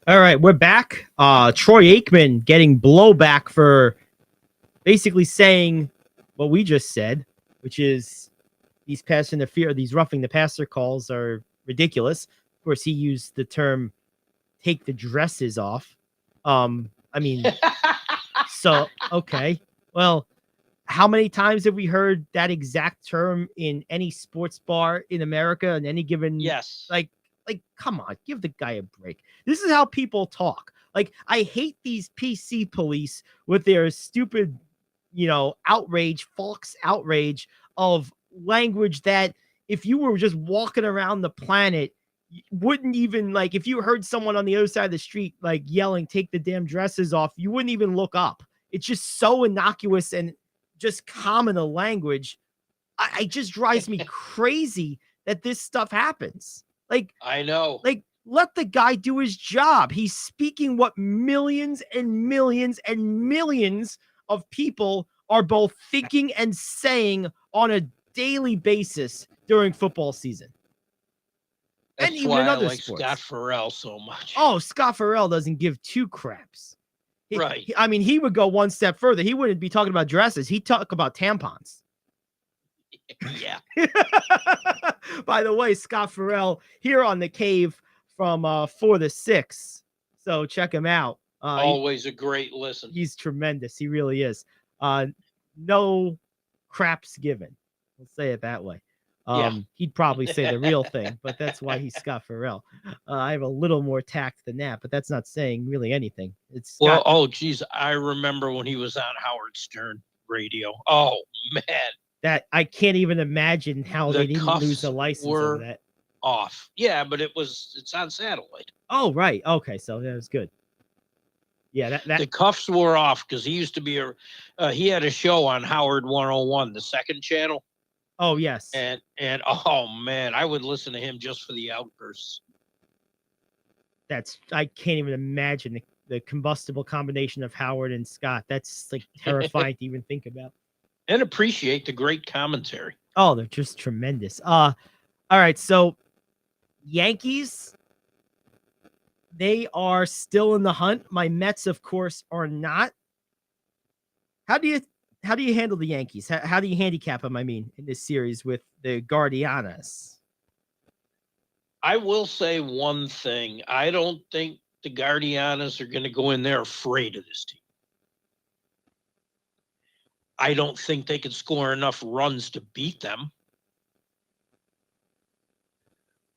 A: All right, we're back. Troy Aikman getting blowback for basically saying what we just said, which is these these roughing the passer calls are ridiculous. Of course, he used the term "take the dresses off." I mean, so okay. Well, how many times have we heard that exact term in any sports bar in America in any given
B: Yes.
A: like come on, give the guy a break. This is how people talk. Like, I hate these PC police with their stupid, outrage, false outrage of language that if you were just walking around the planet, wouldn't even like if you heard someone on the other side of the street like yelling, take the damn dresses off, you wouldn't even look up. It's just so innocuous and just common a language. I just drives me crazy that this stuff happens. Like,
B: I know.
A: Like, let the guy do his job. He's speaking what millions and millions and millions of people are both thinking and saying on a daily basis during football season.
B: That's
A: And even
B: why
A: in other
B: I like
A: sports.
B: Scott Farrell so much.
A: Oh, Scott Farrell doesn't give two craps.
B: Right.
A: I mean, he would go one step further. He wouldn't be talking about dresses. He'd talk about tampons.
B: Yeah.
A: By the way, Scott Farrell here on the Cave from 4 to 6. So check him out.
B: Always a great listen.
A: He's tremendous. He really is. No craps given. We'll say it that way.
B: Yeah.
A: He'd probably say the real thing, but that's why he's Scott Farrell. I have a little more tact than that, but that's not saying really anything. It's Scott.
B: Well, geez, I remember when he was on Howard Stern radio. Oh man,
A: that I can't even imagine how they didn't lose the license over that.
B: Off. Yeah, but it's on satellite.
A: Oh, right. Okay, so that was good. Yeah, that
B: the cuffs were off because he used to be he had a show on Howard 101, the second channel.
A: Oh, yes.
B: And oh man, I would listen to him just for the outbursts.
A: I can't even imagine the combustible combination of Howard and Scott. That's like terrifying to even think about.
B: And appreciate the great commentary.
A: Oh, they're just tremendous. All right, so Yankees, they are still in the hunt. My Mets, of course, are not. How do you handle the Yankees? How do you handicap them, I mean, in this series with the Guardianas?
B: I will say one thing. I don't think the Guardianas are going to go in there afraid of this team. I don't think they could score enough runs to beat them.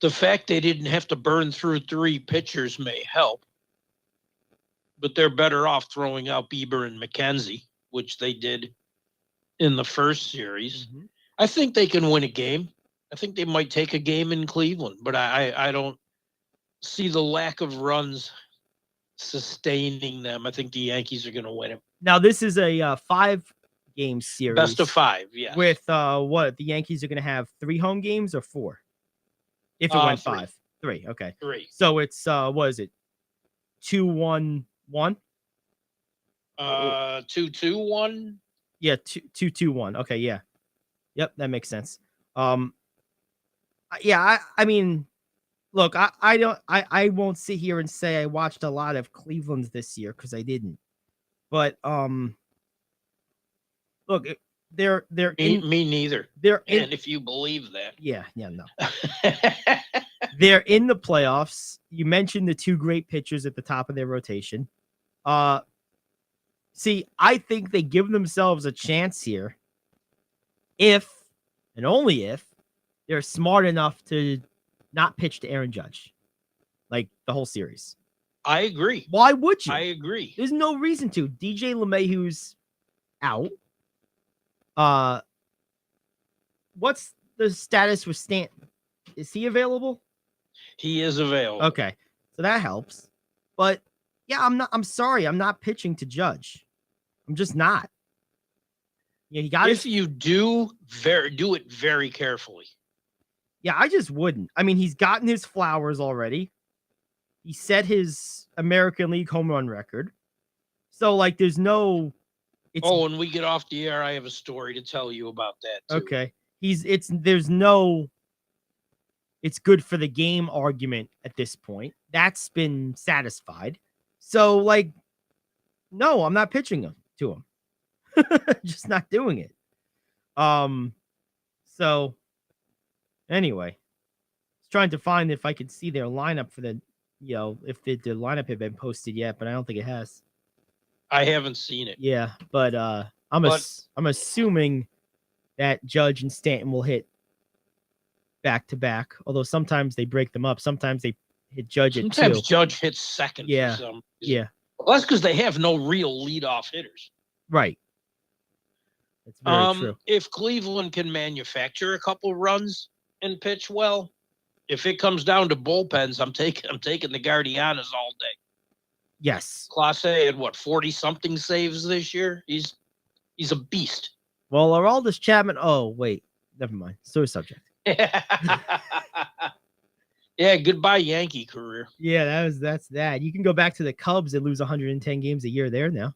B: The fact they didn't have to burn through 3 pitchers may help, but they're better off throwing out Bieber and McKenzie, which they did in the first series. Mm-hmm. I think they can win a game. I think they might take a game in Cleveland, but I don't see the lack of runs sustaining them. I think the Yankees are going to win it.
A: Now, this is a 5-game series.
B: Best of 5, yeah.
A: With what? The Yankees are going to have 3 home games or 4? If it went 5. 3, okay.
B: 3.
A: So it's, what is it? 2-1-1?
B: 2-2-1?
A: Yeah, 2-2-1. Okay, yeah. Yep, that makes sense. Yeah, I mean, look, I won't sit here and say I watched a lot of Cleveland's this year because I didn't. But look, they're
B: me neither. And if you believe that.
A: Yeah, no. They're in the playoffs. You mentioned the 2 great pitchers at the top of their rotation. See, I think they give themselves a chance here if and only if they're smart enough to not pitch to Aaron Judge like the whole series.
B: I agree.
A: Why would you?
B: I agree.
A: There's no reason to. DJ LeMahieu's out. What's the status with Stanton? Is he available?
B: He is available.
A: Okay. So that helps. But yeah, I'm sorry. I'm not pitching to Judge. I'm just not. Yeah,
B: you do it very carefully.
A: Yeah, I just wouldn't. I mean, he's gotten his flowers already. He set his American League home run record. So like there's no
B: when we get off the air, I have a story to tell you about that too.
A: Okay. There's no it's good for the game argument at this point. That's been satisfied. So, like, no, I'm not pitching him to him. Just not doing it. So anyway, I was trying to find if I could see their lineup for the, if the lineup had been posted yet, but I don't think it has.
B: I haven't seen it.
A: Yeah, but I'm assuming that Judge and Stanton will hit back to back. Although sometimes they break them up. Sometimes they hit Judge at
B: Sometimes
A: 2.
B: Judge hits second
A: Yeah,
B: for some reason.
A: Yeah,
B: Well, that's because they have no real leadoff hitters.
A: right. That's very true.
B: If Cleveland can manufacture a couple runs and pitch well, if it comes down to bullpens, I'm taking the Guardianas all day.
A: Yes.
B: Clase had 40-something saves this year. He's a beast.
A: Well, Aroldis Chapman. Oh, wait. Never mind. Still a subject.
B: Yeah, goodbye Yankee career.
A: Yeah, that's that. You can go back to the Cubs and lose 110 games a year there now.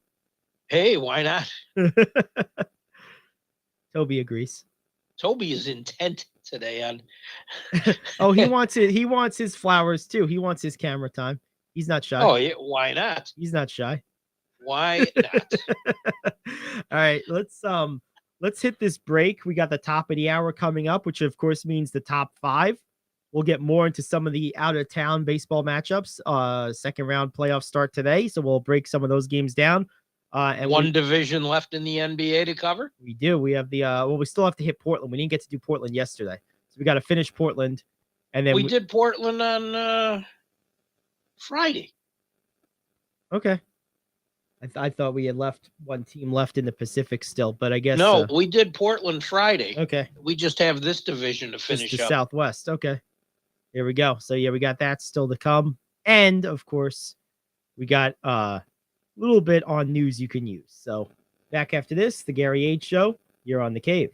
B: Hey, why not?
A: Toby agrees.
B: Toby is intent today on.
A: Oh, he wants it. He wants his flowers too. He wants his camera time. He's not shy.
B: Oh, yeah, why not?
A: He's not shy.
B: Why not?
A: All right, let's hit this break. We got the top of the hour coming up, which of course means the top 5. We'll get more into some of the out of town baseball matchups. Second round playoffs start today, so we'll break some of those games down. And
B: one division left in the NBA to cover.
A: We do. We have the we still have to hit Portland. We didn't get to do Portland yesterday, so we got to finish Portland, and then
B: we did Portland on Friday.
A: Okay. I thought we had left one team left in the Pacific still, but I guess
B: no, we did Portland Friday.
A: Okay.
B: We just have this division to finish
A: the
B: up.
A: Southwest. Okay. Here we go. So yeah, we got that still to come. And of course, we got a little bit on news you can use. So back after this, the Gary Ayd Show. You're on the Cave.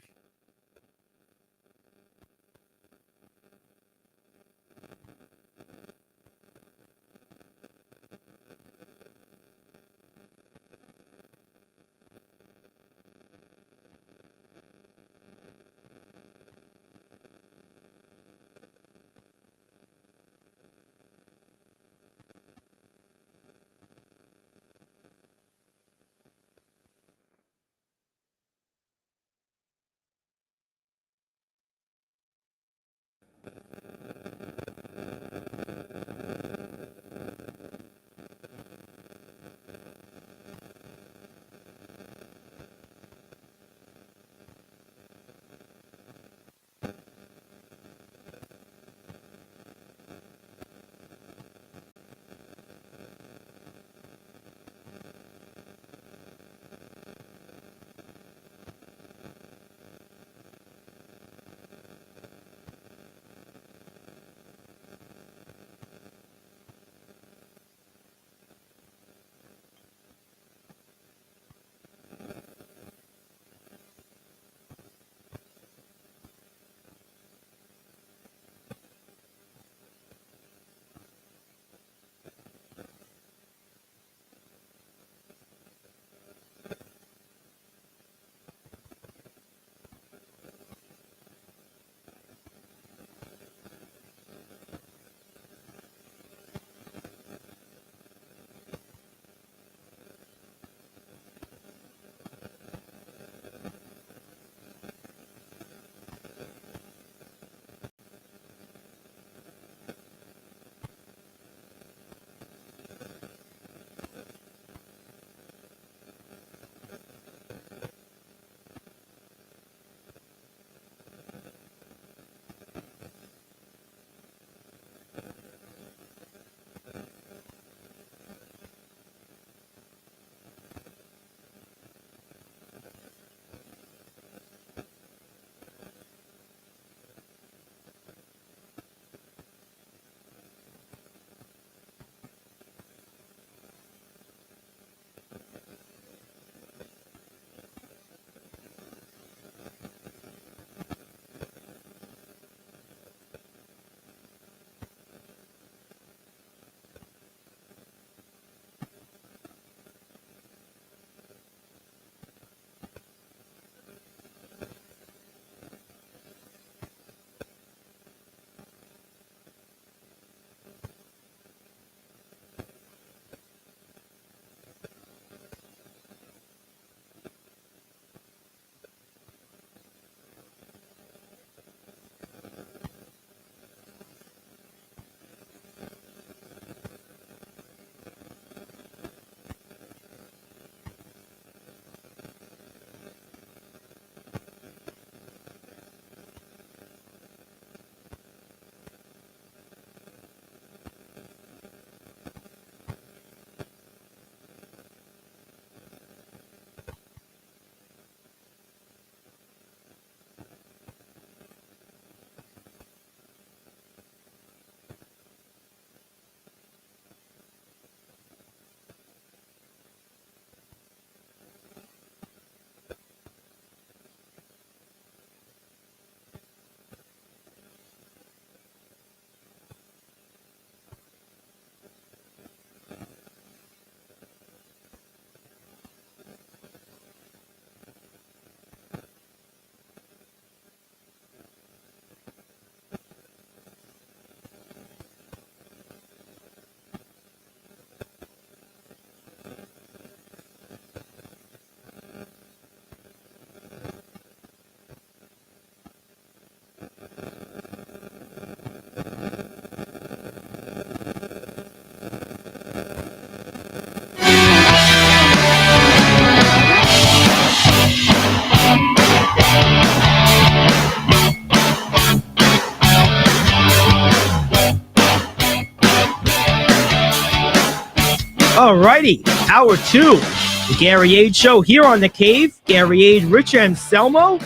A: All righty, hour 2, the Gary Ayd Show here on The Cave. Gary Ayd, Rich Anselmo.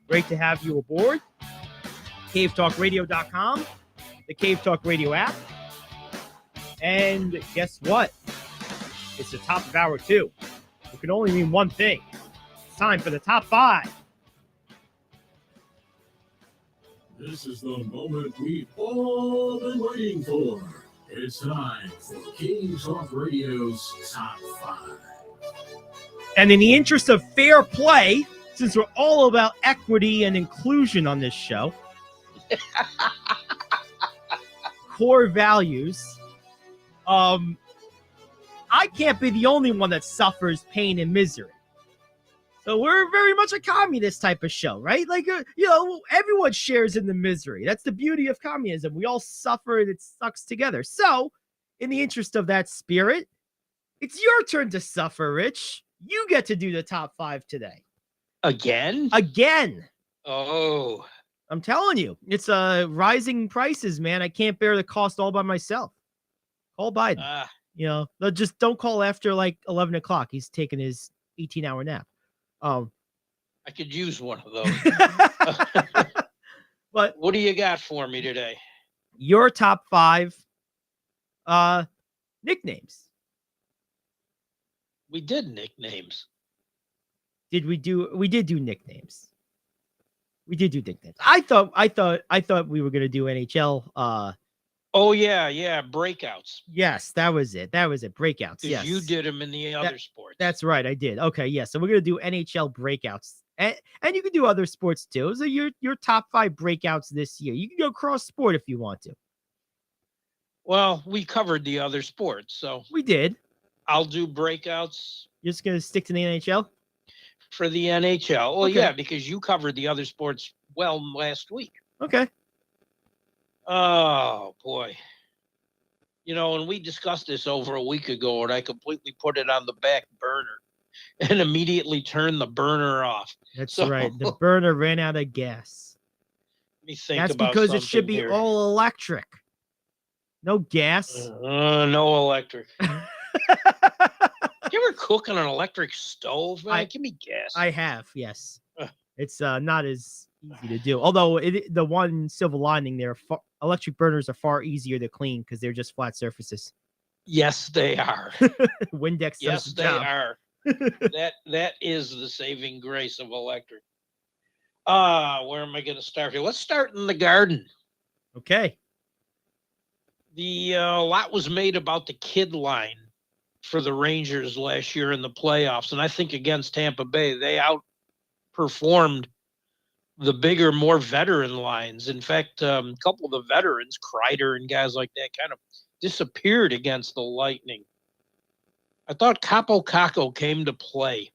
A: Great to have you aboard. CaveTalkRadio.com, the Cave Talk Radio app. And guess what? It's the top of hour 2. It can only mean one thing. It's time for the top 5.
H: This is the moment we've all been waiting for. It's time for Cave Talk Radio's Top 5.
A: And in the interest of fair play, since we're all about equity and inclusion on this show, core values, I can't be the only one that suffers pain and misery. So we're very much a communist type of show, right? Like, everyone shares in the misery. That's the beauty of communism. We all suffer and it sucks together. So, in the interest of that spirit, it's your turn to suffer, Rich. You get to do the top 5 today.
B: Again? Oh.
A: I'm telling you, it's rising prices, man. I can't bear the cost all by myself. Call Biden. Just don't call after like 11 o'clock. He's taking his 18-hour nap.
B: I could use one of those.
A: But
B: what do you got for me today?
A: Your top 5 nicknames.
B: We did nicknames.
A: We did do nicknames. We did do nicknames. I thought we were gonna do NHL.
B: Oh yeah, breakouts.
A: Yes, that was it. Breakouts. Yes,
B: you did them in the other sports.
A: That's right, I did. Okay, yeah. So we're gonna do NHL breakouts, and you can do other sports too. So your top 5 breakouts this year. You can go cross sport if you want to.
B: Well, we covered the other sports, so
A: we did.
B: I'll do breakouts.
A: You're just gonna stick to the NHL
B: for the NHL. Well,
A: okay.
B: Yeah, because you covered the other sports well last week.
A: Okay.
B: Oh, boy. And we discussed this over a week ago, and I completely put it on the back burner and immediately turned the burner off.
A: That's right. The burner ran out of gas.
B: Let me think
A: That's
B: about
A: because it should be
B: here.
A: all electric. No gas.
B: No electric. You ever cook on an electric stove, man? Give me gas.
A: I have, yes. It's not as easy to do. Although the one silver lining there, electric burners are far easier to clean because they're just flat surfaces.
B: Yes, they are.
A: Windex.
B: Yes,
A: does the
B: they
A: job.
B: are. That is the saving grace of electric. Where am I going to start here? Let's start in the garden.
A: Okay.
B: The lot was made about the kid line for the Rangers last year in the playoffs, and I think against Tampa Bay, they outperformed the bigger, more veteran lines. In fact, a couple of the veterans, Kreider and guys like that, kind of disappeared against the Lightning. I thought Capo Caco came to play.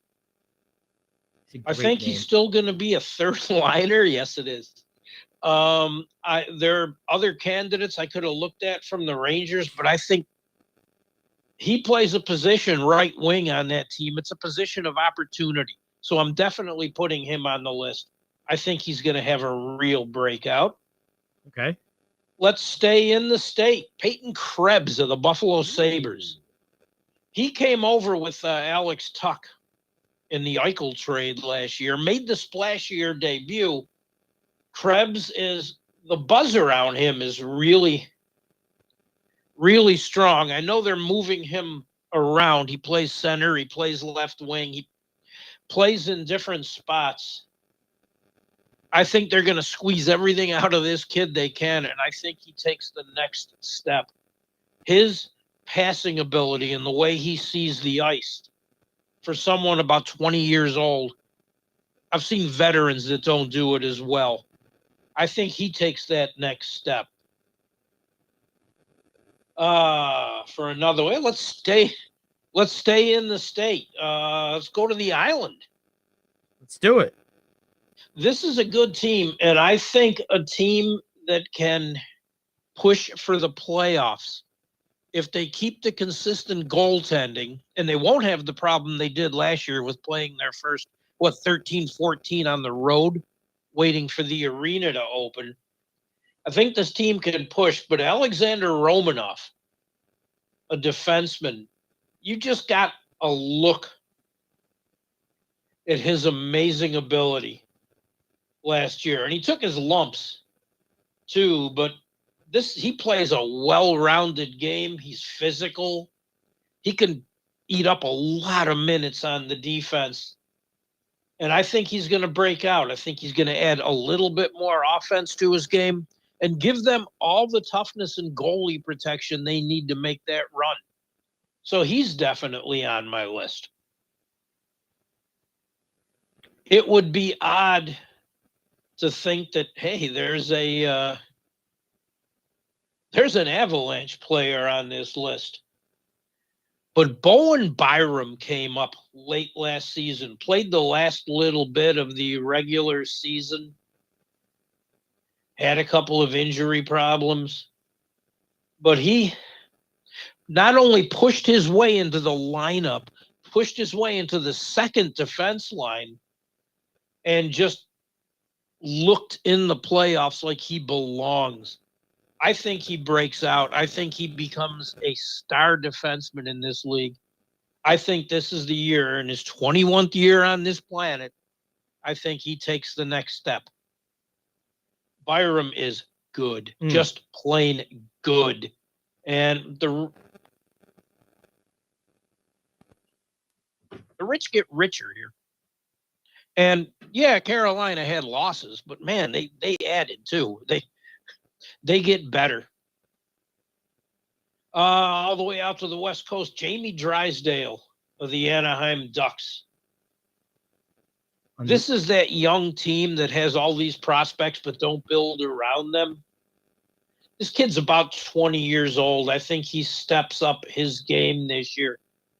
B: I think he's still going to be a third liner. Yes, it is. There are other candidates I could have looked at from the Rangers, but I think he plays a position right wing on that team. It's a position of opportunity. So I'm definitely putting him on the list. I think he's going to have a real breakout.
A: Okay.
B: Let's stay in the state. Peyton Krebs of the Buffalo Sabres. He came over with Alex Tuck in the Eichel trade last year, made the splash year debut. Krebs the buzz around him is really, really strong. I know they're moving him around. He plays center. He plays left wing. He plays in different spots. I think they're going to squeeze everything out of this kid they can, and I think he takes the next step. His passing ability and the way he sees the ice for someone about 20 years old, I've seen veterans that don't do it as well. I think he takes that next step. For another way, let's stay in the state. Let's go to the island.
A: Let's do it.
B: This is a good team, and I think a team that can push for the playoffs if they keep the consistent goaltending, and they won't have the problem they did last year with playing their first, 13-14 on the road, waiting for the arena to open. I think this team can push, but Alexander Romanov, a defenseman, You just got a look at his amazing ability last year. And he took his lumps too, but he plays a well-rounded game. He's physical. He can eat up a lot of minutes on the defense. And I think he's going to break out. I think he's going to add a little bit more offense to his game and give them all the toughness and goalie protection they need to make that run. So he's definitely on my list. It would be odd to think that, hey, there's an Avalanche player on this list. But Bowen Byram came up late last season, played the last little bit of the regular season, had a couple of injury problems, but he not only pushed his way into the lineup, pushed his way into the second defense line, and just looked in the playoffs like he belongs. I think he breaks out. I think he becomes a star defenseman in this league. I think this is the year, in his 21st year on this planet, I think he takes the next step. Byram is good, just plain good. And the rich get richer here. And yeah, Carolina had losses, but man, they added too. They get better. All the way out to the West Coast, Jamie Drysdale of the Anaheim Ducks. This is that young team that has all these prospects but don't build around them. This kid's about 20 years old. I think he steps up his game this year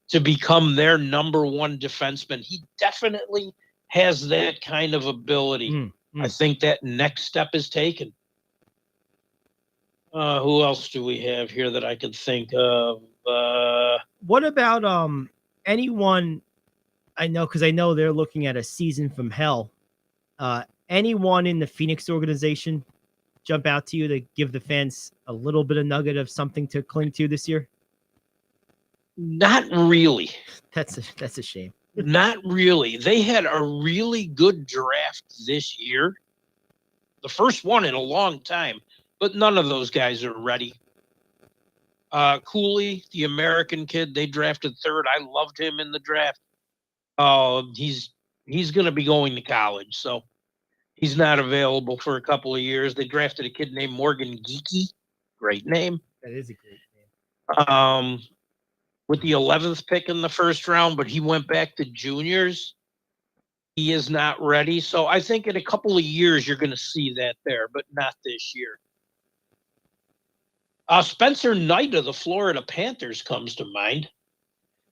B: to become their number one defenseman. He definitely has that kind of ability. I think that next step is taken. Who else do we have here that I could think of?
A: What about anyone? I know, because I know they're looking at a season from hell. Anyone in the Phoenix organization jump out to you to give the fans a little bit of nugget of something to cling to this year?
B: Not really.
A: That's a shame.
B: Not really. They had a really good draft this year. The first one in a long time, but none of those guys are ready. Cooley, the American kid, they drafted third. I loved him in the draft. He's going to be going to college, so he's not available for a couple of years. They drafted a kid named Morgan Geekie. Great name.
A: That is a great name.
B: With the 11th pick in the first round, but he went back to juniors. He is not ready. So I think in a couple of years, you're going to see that there, but not this year. Spencer Knight of the Florida Panthers comes to mind.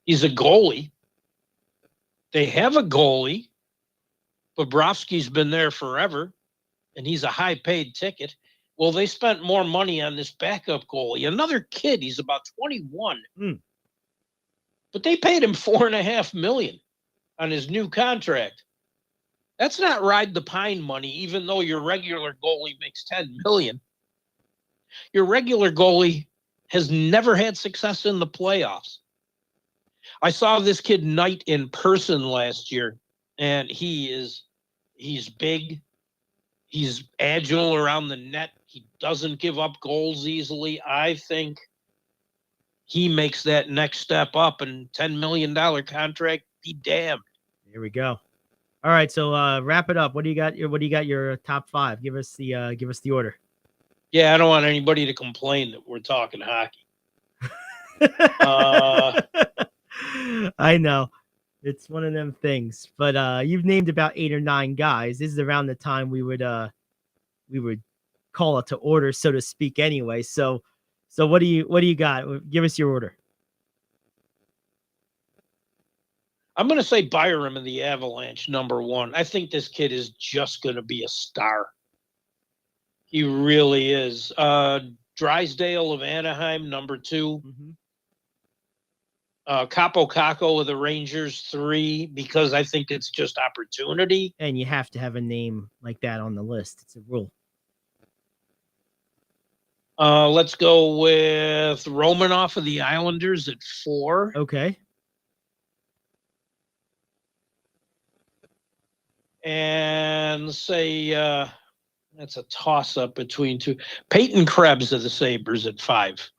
B: He's a goalie. They have a goalie. Bobrovsky's been there forever, and he's a high-paid ticket. Well, they spent more money on this backup goalie. Another kid, he's about 21. But they paid him $4.5 million on his new contract. That's not ride the pine money, even though your regular goalie makes $10 million. Your regular goalie has never had success in the playoffs. I saw this kid Knight in person last year, and he's big. He's agile around the net. He doesn't give up goals easily. I think he makes that next step up, and $10 million contract, be damned.
A: Here we go. All right, so wrap it up. What do you got? What do you got? Your top five? Give us the order.
B: Yeah, I don't want anybody to complain that we're talking hockey.
A: I know it's one of them things, but you've named about 8 or 9 guys. This is around the time we would call it to order, so to speak. Anyway, so what do you got? Give us your order.
B: I'm going to say Byram in the Avalanche, number one. I think this kid is just going to be a star. He really is. Drysdale of Anaheim, number 2. Capo Caco of the Rangers, 3, because I think it's just opportunity.
A: And you have to have a name like that on the list. It's a rule.
B: Let's go with Romanoff of the Islanders at 4.
A: Okay.
B: And say that's a toss-up between two. Peyton Krebs of the Sabres at 5.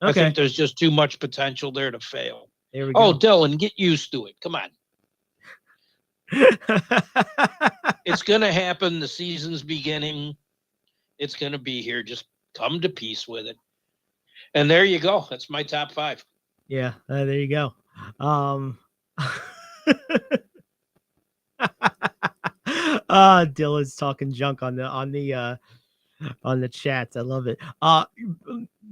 B: I
A: Okay.
B: think there's just too much potential there to fail.
A: There we
B: Oh,
A: go.
B: Dylan, get used to it. Come on. It's going to happen. The season's beginning. It's going to be here. Just come to peace with it. And there you go. That's my top 5.
A: Yeah, there you go. Dylan's talking junk on the chats. I love it.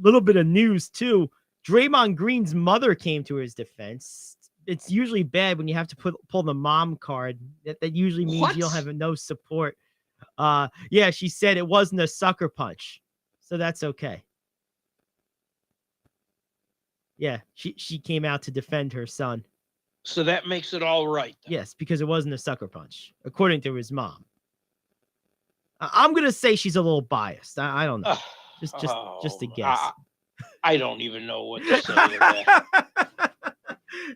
A: Little bit of news too. Draymond Green's mother came to his defense. It's usually bad when you have to pull the mom card. That usually means you don't have no support. Yeah, she said it wasn't a sucker punch, so that's okay. Yeah, she came out to defend her son.
B: So that makes it all right. Then.
A: Yes, because it wasn't a sucker punch, according to his mom. I'm gonna say she's a little biased. I don't know. Just a guess.
B: I don't even know what to say to that.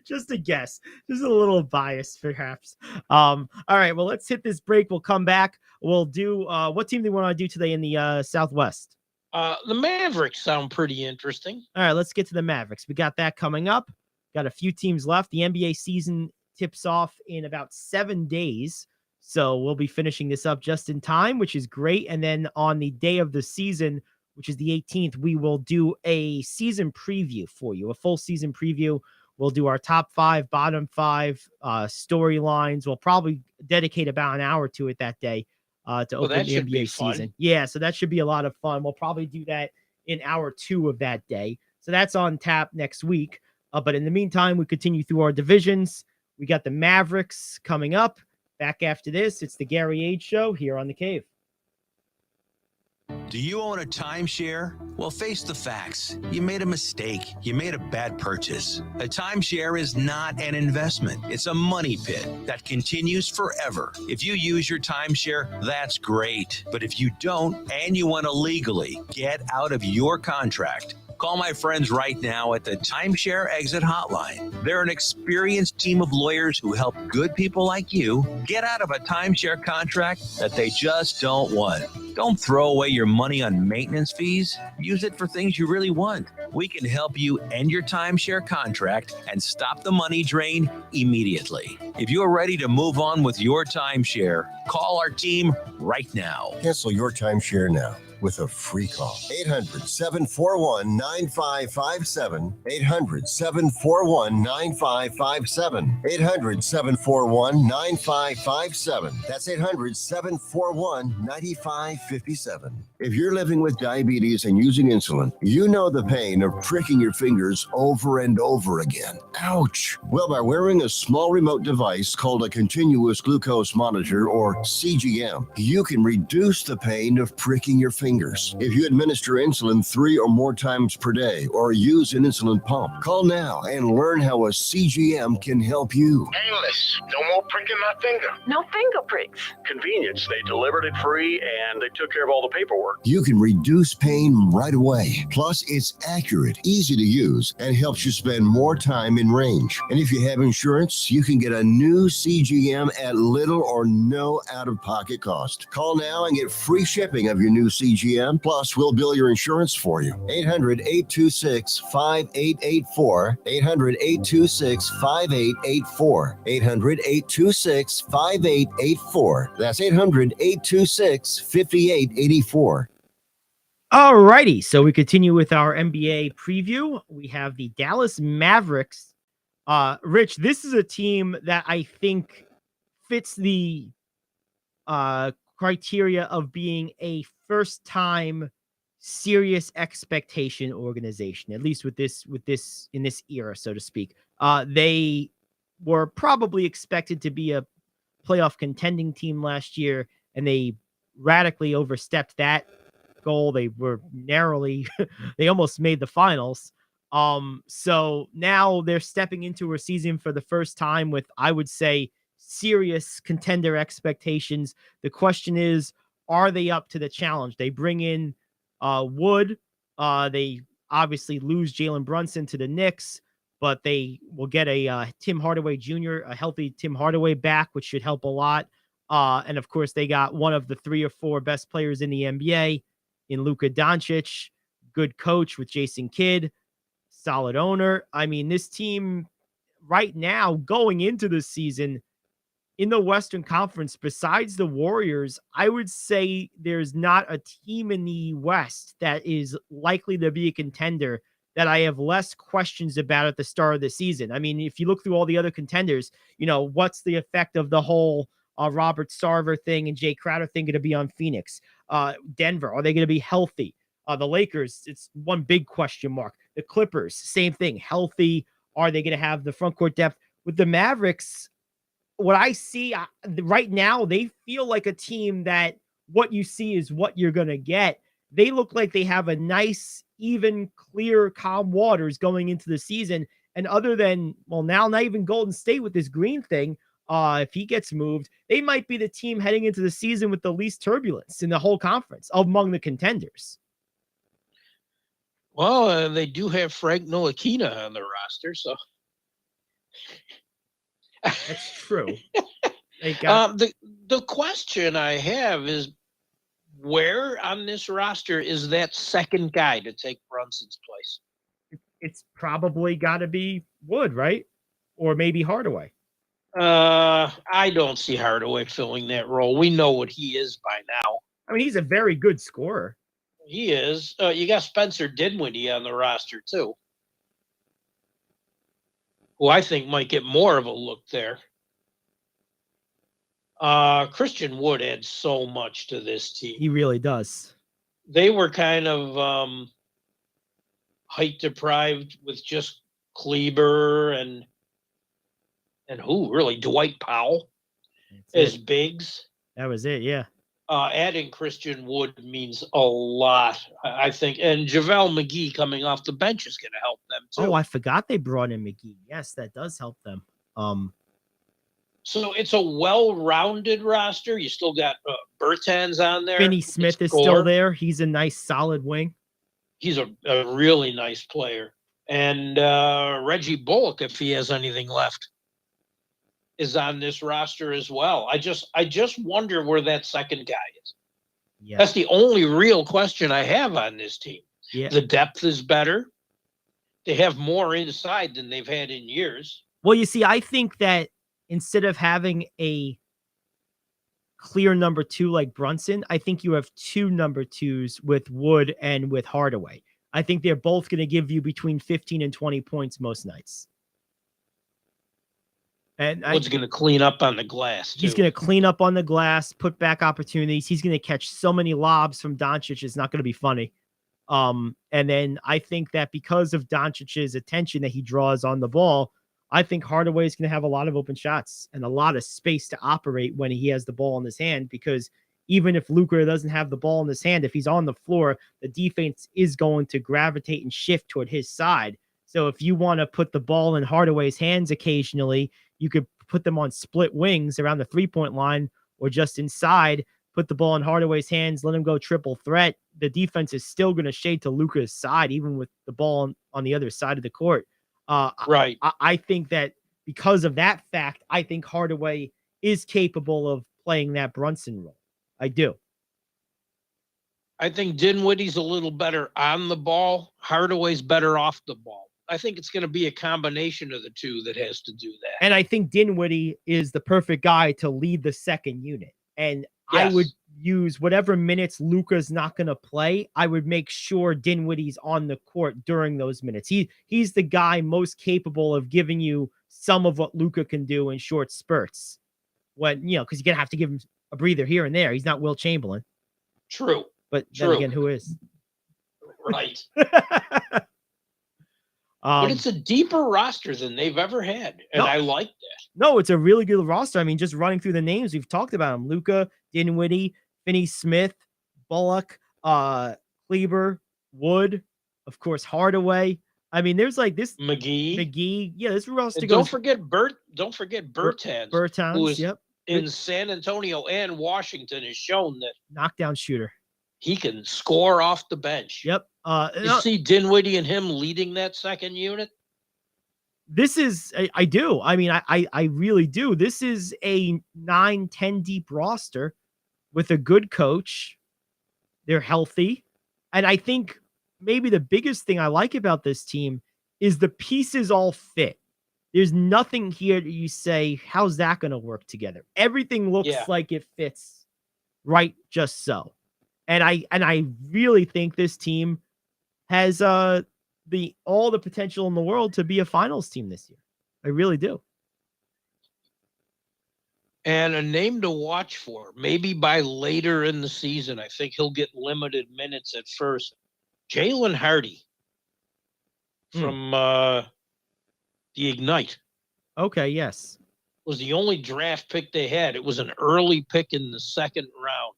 A: Just a guess. Just a little biased, perhaps. All right. Well, let's hit this break. We'll come back. We'll do what team do we want to do today in the Southwest?
B: The Mavericks sound pretty interesting.
A: All right, let's get to the Mavericks. We got that coming up. Got a few teams left. The NBA season tips off in about 7 days. So we'll be finishing this up just in time, which is great. And then on the day of the season, which is the 18th, we will do a season preview for you, a full season preview. We'll do our top 5, bottom 5 storylines. We'll probably dedicate about an hour to it that day to open the NBA season. Yeah, so that should be a lot of fun. We'll probably do that in hour 2 of that day. So that's on tap next week. But in the meantime, we continue through our divisions. We got the Mavericks coming up. Back after this, it's the Gary Ayd Show here on The Cave.
C: Do you own a timeshare? Well, face the facts. You made a mistake. You made a bad purchase. A timeshare is not an investment. It's a money pit that continues forever. If you use your timeshare, that's great. But if you don't, and you want to legally get out of your contract, call my friends right now at the Timeshare Exit Hotline. They're an experienced team of lawyers who help good people like you get out of a timeshare contract that they just don't want. Don't throw away your money on maintenance fees. Use it for things you really want. We can help you end your timeshare contract and stop the money drain immediately. If you are ready to move on with your timeshare, call our team right now.
D: Cancel your timeshare now with a free call. 800-741-9557. 800-741-9557. 800-741-9557. That's 800-741-9557. If you're living with diabetes and using insulin, you know the pain of pricking your fingers over and over again. Ouch! Well, by wearing a small remote device called a continuous glucose monitor, or CGM, you can reduce the pain of pricking your fingers. If you administer insulin 3 or more times per day or use an insulin pump, call now and learn how a CGM can help you.
E: Painless. No more pricking my finger.
I: No finger pricks.
E: Convenience. They delivered it free and they took care of all the paperwork.
D: You can reduce pain right away. Plus, it's accurate, easy to use, and helps you spend more time in range. And if you have insurance, you can get a new CGM at little or no out-of-pocket cost. Call now and get free shipping of your new CGM. Plus, we'll bill your insurance for you. 800-826-5884. 800-826-5884. 800-826-5884. That's 800-826-5884.
A: All righty. So we continue with our NBA preview. We have the Dallas Mavericks. Rich, this is a team that I think fits the criteria of being a first-time serious expectation organization, at least with this in this era, so to speak. They were probably expected to be a playoff contending team last year, and they radically overstepped that goal. They were narrowly, they almost made the finals. So now they're stepping into a season for the first time with, I would say, serious contender expectations. The question is, are they up to the challenge? They bring in Wood, They obviously lose Jalen Brunson to the Knicks, but they will get a Tim Hardaway Jr., a healthy Tim Hardaway back, which should help a lot. And of course, they got one of the 3 or 4 best players in the NBA in Luka Doncic, good coach with Jason Kidd, solid owner. I mean, this team right now going into the season in the Western Conference, besides the Warriors, I would say there's not a team in the West that is likely to be a contender that I have less questions about at the start of the season. I mean, if you look through all the other contenders, what's the effect of the whole Robert Sarver thing and Jay Crowder thing going to be on Phoenix? Denver, are they going to be healthy? The Lakers, it's one big question mark. The Clippers, same thing, healthy. Are they going to have the front court depth? With the Mavericks, what I see right now, they feel like a team that what you see is what you're going to get. They look like they have a nice, even, clear, calm waters going into the season. And other than, well, now not even Golden State with this Green thing, if he gets moved, they might be the team heading into the season with the least turbulence in the whole conference among the contenders.
B: Well, they do have Frank Ntilikina on the roster, so
A: that's true. They got
B: the question I have is, where on this roster is that second guy to take Brunson's place?
A: It's probably got to be Wood, right? Or maybe Hardaway.
B: I don't see Hardaway filling that role. We know what he is by now.
A: I mean, he's a very good scorer.
B: He is. You got Spencer Dinwiddie on the roster too, who I think might get more of a look there. Christian Wood adds so much to this team.
A: He really does.
B: They were kind of height deprived with just Kleber and who really, Dwight Powell as bigs.
A: That was it, yeah.
B: Adding Christian Wood means a lot, I think. And JaVale McGee coming off the bench is going to help them too.
A: Oh, I forgot they brought in McGee. Yes, that does help them.
B: So it's a well-rounded roster. You still got Bertans on there.
A: Finney Smith is still there. He's a nice, solid wing.
B: He's a really nice player. And Reggie Bullock, if he has anything left, is on this roster as well. I just wonder where that second guy is. Yeah. That's the only real question I have on this team.
A: Yeah.
B: The depth is better. They have more inside than they've had in years.
A: Well, you see, I think that instead of having a clear number 2 like Brunson, I think you have 2 number 2s with Wood and with Hardaway. I think they're both going to give you between 15 and 20 points most nights. And
B: Wood's going to clean up on the glass, too.
A: He's going to clean up on the glass, put back opportunities. He's going to catch so many lobs from Doncic. It's not going to be funny. And then I think that because of Doncic's attention that he draws on the ball, I think Hardaway is going to have a lot of open shots and a lot of space to operate when he has the ball in his hand, because even if Luka doesn't have the ball in his hand, if he's on the floor, the defense is going to gravitate and shift toward his side. So if you want to put the ball in Hardaway's hands occasionally, you could put them on split wings around the 3-point line or just inside, put the ball in Hardaway's hands, let him go triple threat. The defense is still going to shade to Luka's side, even with the ball on the other side of the court.
B: Right.
A: I think that because of that fact, I think Hardaway is capable of playing that Brunson role. I do.
B: I think Dinwiddie's a little better on the ball. Hardaway's better off the ball. I think it's going to be a combination of the two that has to do that.
A: And I think Dinwiddie is the perfect guy to lead the second unit. And
B: yes.
A: I would use whatever minutes Luka's not going to play. I would make sure Dinwiddie's on the court during those minutes. He's the guy most capable of giving you some of what Luka can do in short spurts. When, because you're going to have to give him a breather here and there. He's not Will Chamberlain.
B: True.
A: But then again, who is?
B: Right. But it's a deeper roster than they've ever had, and I like that.
A: No, it's a really good roster. I mean, just running through the names, we've talked about them. Luka, Dinwiddie, Finney Smith, Bullock, Kleber, Wood, of course, Hardaway. I mean, there's like this McGee. Yeah, this roster
B: goes. Don't forget Bertans.
A: Bertans,
B: who is
A: yep.
B: In San Antonio and Washington has shown that
A: knockdown shooter.
B: He can score off the bench.
A: Yep.
B: You see Dinwiddie and him leading that second unit?
A: This is, I do. I mean, I really do. This is a 9-10 deep roster with a good coach. They're healthy. And I think maybe the biggest thing I like about this team is the pieces all fit. There's nothing here that you say, how's that going to work together? Everything looks like it fits right just so. And I really think this team has all the potential in the world to be a finals team this year. I really do.
B: And a name to watch for, maybe by later in the season. I think he'll get limited minutes at first. Jalen Hardy from the Ignite.
A: Okay, yes.
B: Was the only draft pick they had. It was an early pick in the second round.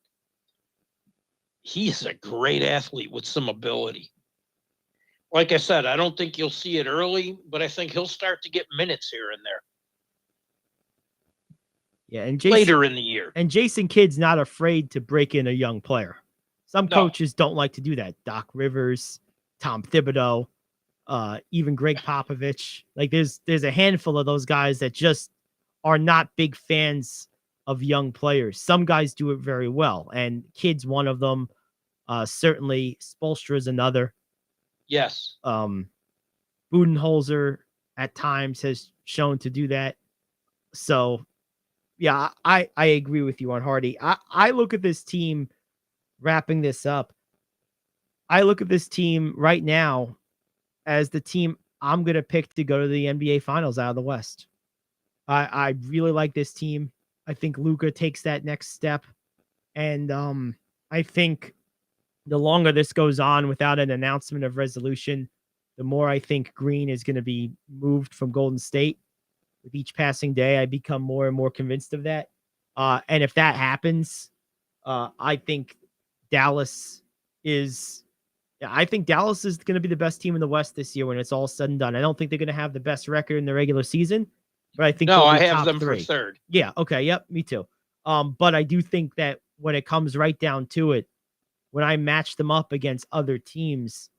B: He's a great athlete with some ability. Like I said, I don't think you'll see it early, but I think he'll start to get minutes here and there.
A: Yeah, and Jason,
B: later in the year.
A: And Jason Kidd's not afraid to break in a young player. Some coaches don't like to do that. Doc Rivers, Tom Thibodeau, even Greg Popovich. Like there's a handful of those guys that just are not big fans of young players. Some guys do it very well, and Kidd's one of them. Certainly Spoelstra is another.
B: Yes.
A: Budenholzer at times has shown to do that. So yeah, I agree with you on Hardy. I look at this team, wrapping this up. I look at this team right now as the team I'm going to pick to go to the NBA Finals out of the West. I really like this team. I think Luka takes that next step. And I think the longer this goes on without an announcement of resolution, the more I think Green is going to be moved from Golden State. With each passing day, I become more and more convinced of that. And if that happens, I think Dallas is going to be the best team in the West this year when it's all said and done. I don't think they're going to have the best record in the regular season, but I think
B: I have them for third.
A: Yeah. Okay. Yep. Me too. But I do think that when it comes right down to it, when I match them up against other teams,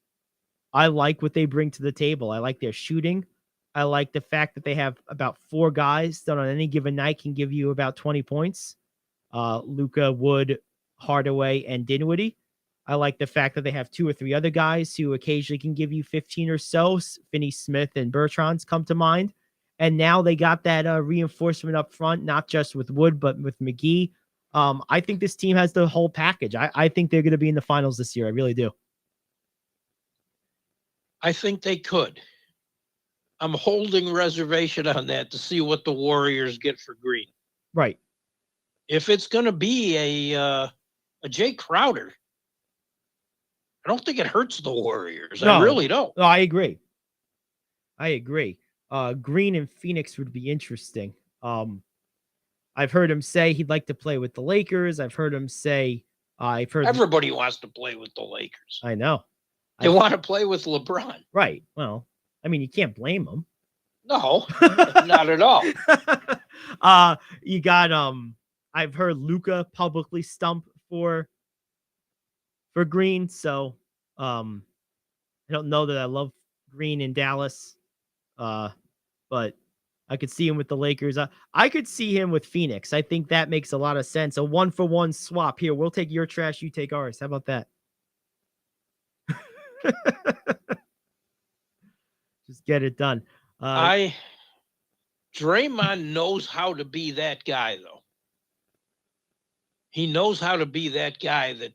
A: I like what they bring to the table. I like their shooting. I like the fact that they have about 4 guys that on any given night can give you about 20 points. Luka, Wood, Hardaway, and Dinwiddie. I like the fact that they have 2 or 3 other guys who occasionally can give you 15 or so. Finney-Smith and Bertrand's come to mind. And now they got that reinforcement up front, not just with Wood, but with McGee. I think this team has the whole package. I think they're going to be in the finals this year. I really do.
B: I think they could. I'm holding reservation on that to see what the Warriors get for Green.
A: Right.
B: If it's going to be a Jay Crowder, I don't think it hurts the Warriors. No, I really don't.
A: No, I agree. Green and Phoenix would be interesting. I've heard him say he'd like to play with the Lakers. I've heard him say,
B: everybody wants to play with the Lakers.
A: I know.
B: They want to play with LeBron.
A: Right. Well, I mean, you can't blame them.
B: No, not at all.
A: You got, I've heard Luka publicly stump for Green. So, I don't know that I love Green in Dallas. But I could see him with the Lakers. I could see him with Phoenix. I think that makes a lot of sense. A 1-for-1 swap here. We'll take your trash. You take ours. How about that? Just get it done.
B: Draymond knows how to be that guy, though. He knows how to be that guy that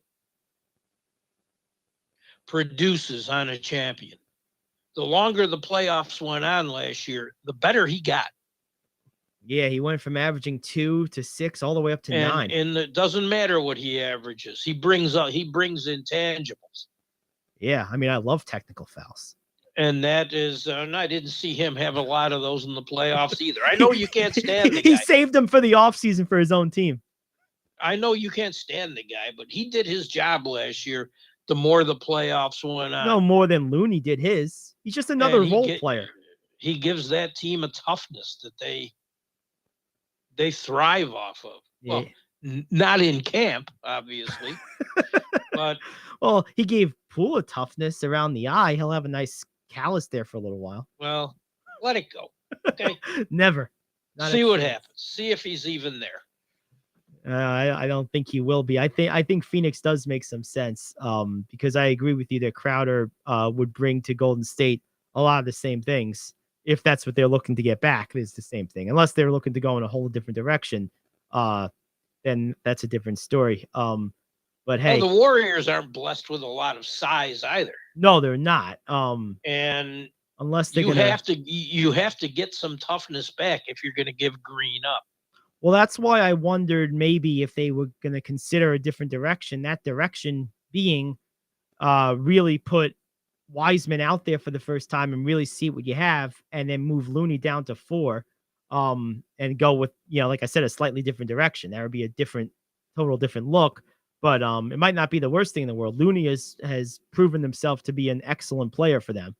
B: produces on a champion. The longer the playoffs went on last year, the better he got.
A: Yeah, he went from averaging 2 to 6 all the way up to 9.
B: And it doesn't matter what he averages. He brings intangibles.
A: Yeah, I mean, I love technical fouls.
B: And that is, and I didn't see him have a lot of those in the playoffs either. I know you can't stand the guy.
A: He saved them for the offseason for his own team.
B: I know you can't stand the guy, but he did his job last year. The more the playoffs went on.
A: No more than Looney did his. He's just another role player.
B: He gives that team a toughness that they thrive off of. Yeah. Well, not in camp, obviously. But
A: well, he gave pool of toughness around the eye. He'll have a nice callus there for a little while.
B: Well, let it go. Okay.
A: Never. Not
B: See
A: a
B: what
A: chance.
B: happens. See if he's even there.
A: I don't think he will be. I think Phoenix does make some sense. Because I agree with you that Crowder would bring to Golden State a lot of the same things. If that's what they're looking to get back, is the same thing. Unless they're looking to go in a whole different direction, then that's a different story. But hey,
B: well, the Warriors aren't blessed with a lot of size either.
A: No, they're not.
B: And
A: unless they're
B: you have to get some toughness back if you're going to give Green up.
A: Well, that's why I wondered maybe if they were going to consider a different direction. That direction being really put Wiseman out there for the first time and really see what you have, and then move Looney down to 4, and go with, like I said, a slightly different direction. That would be a total different look. But it might not be the worst thing in the world. Looney has proven himself to be an excellent player for them.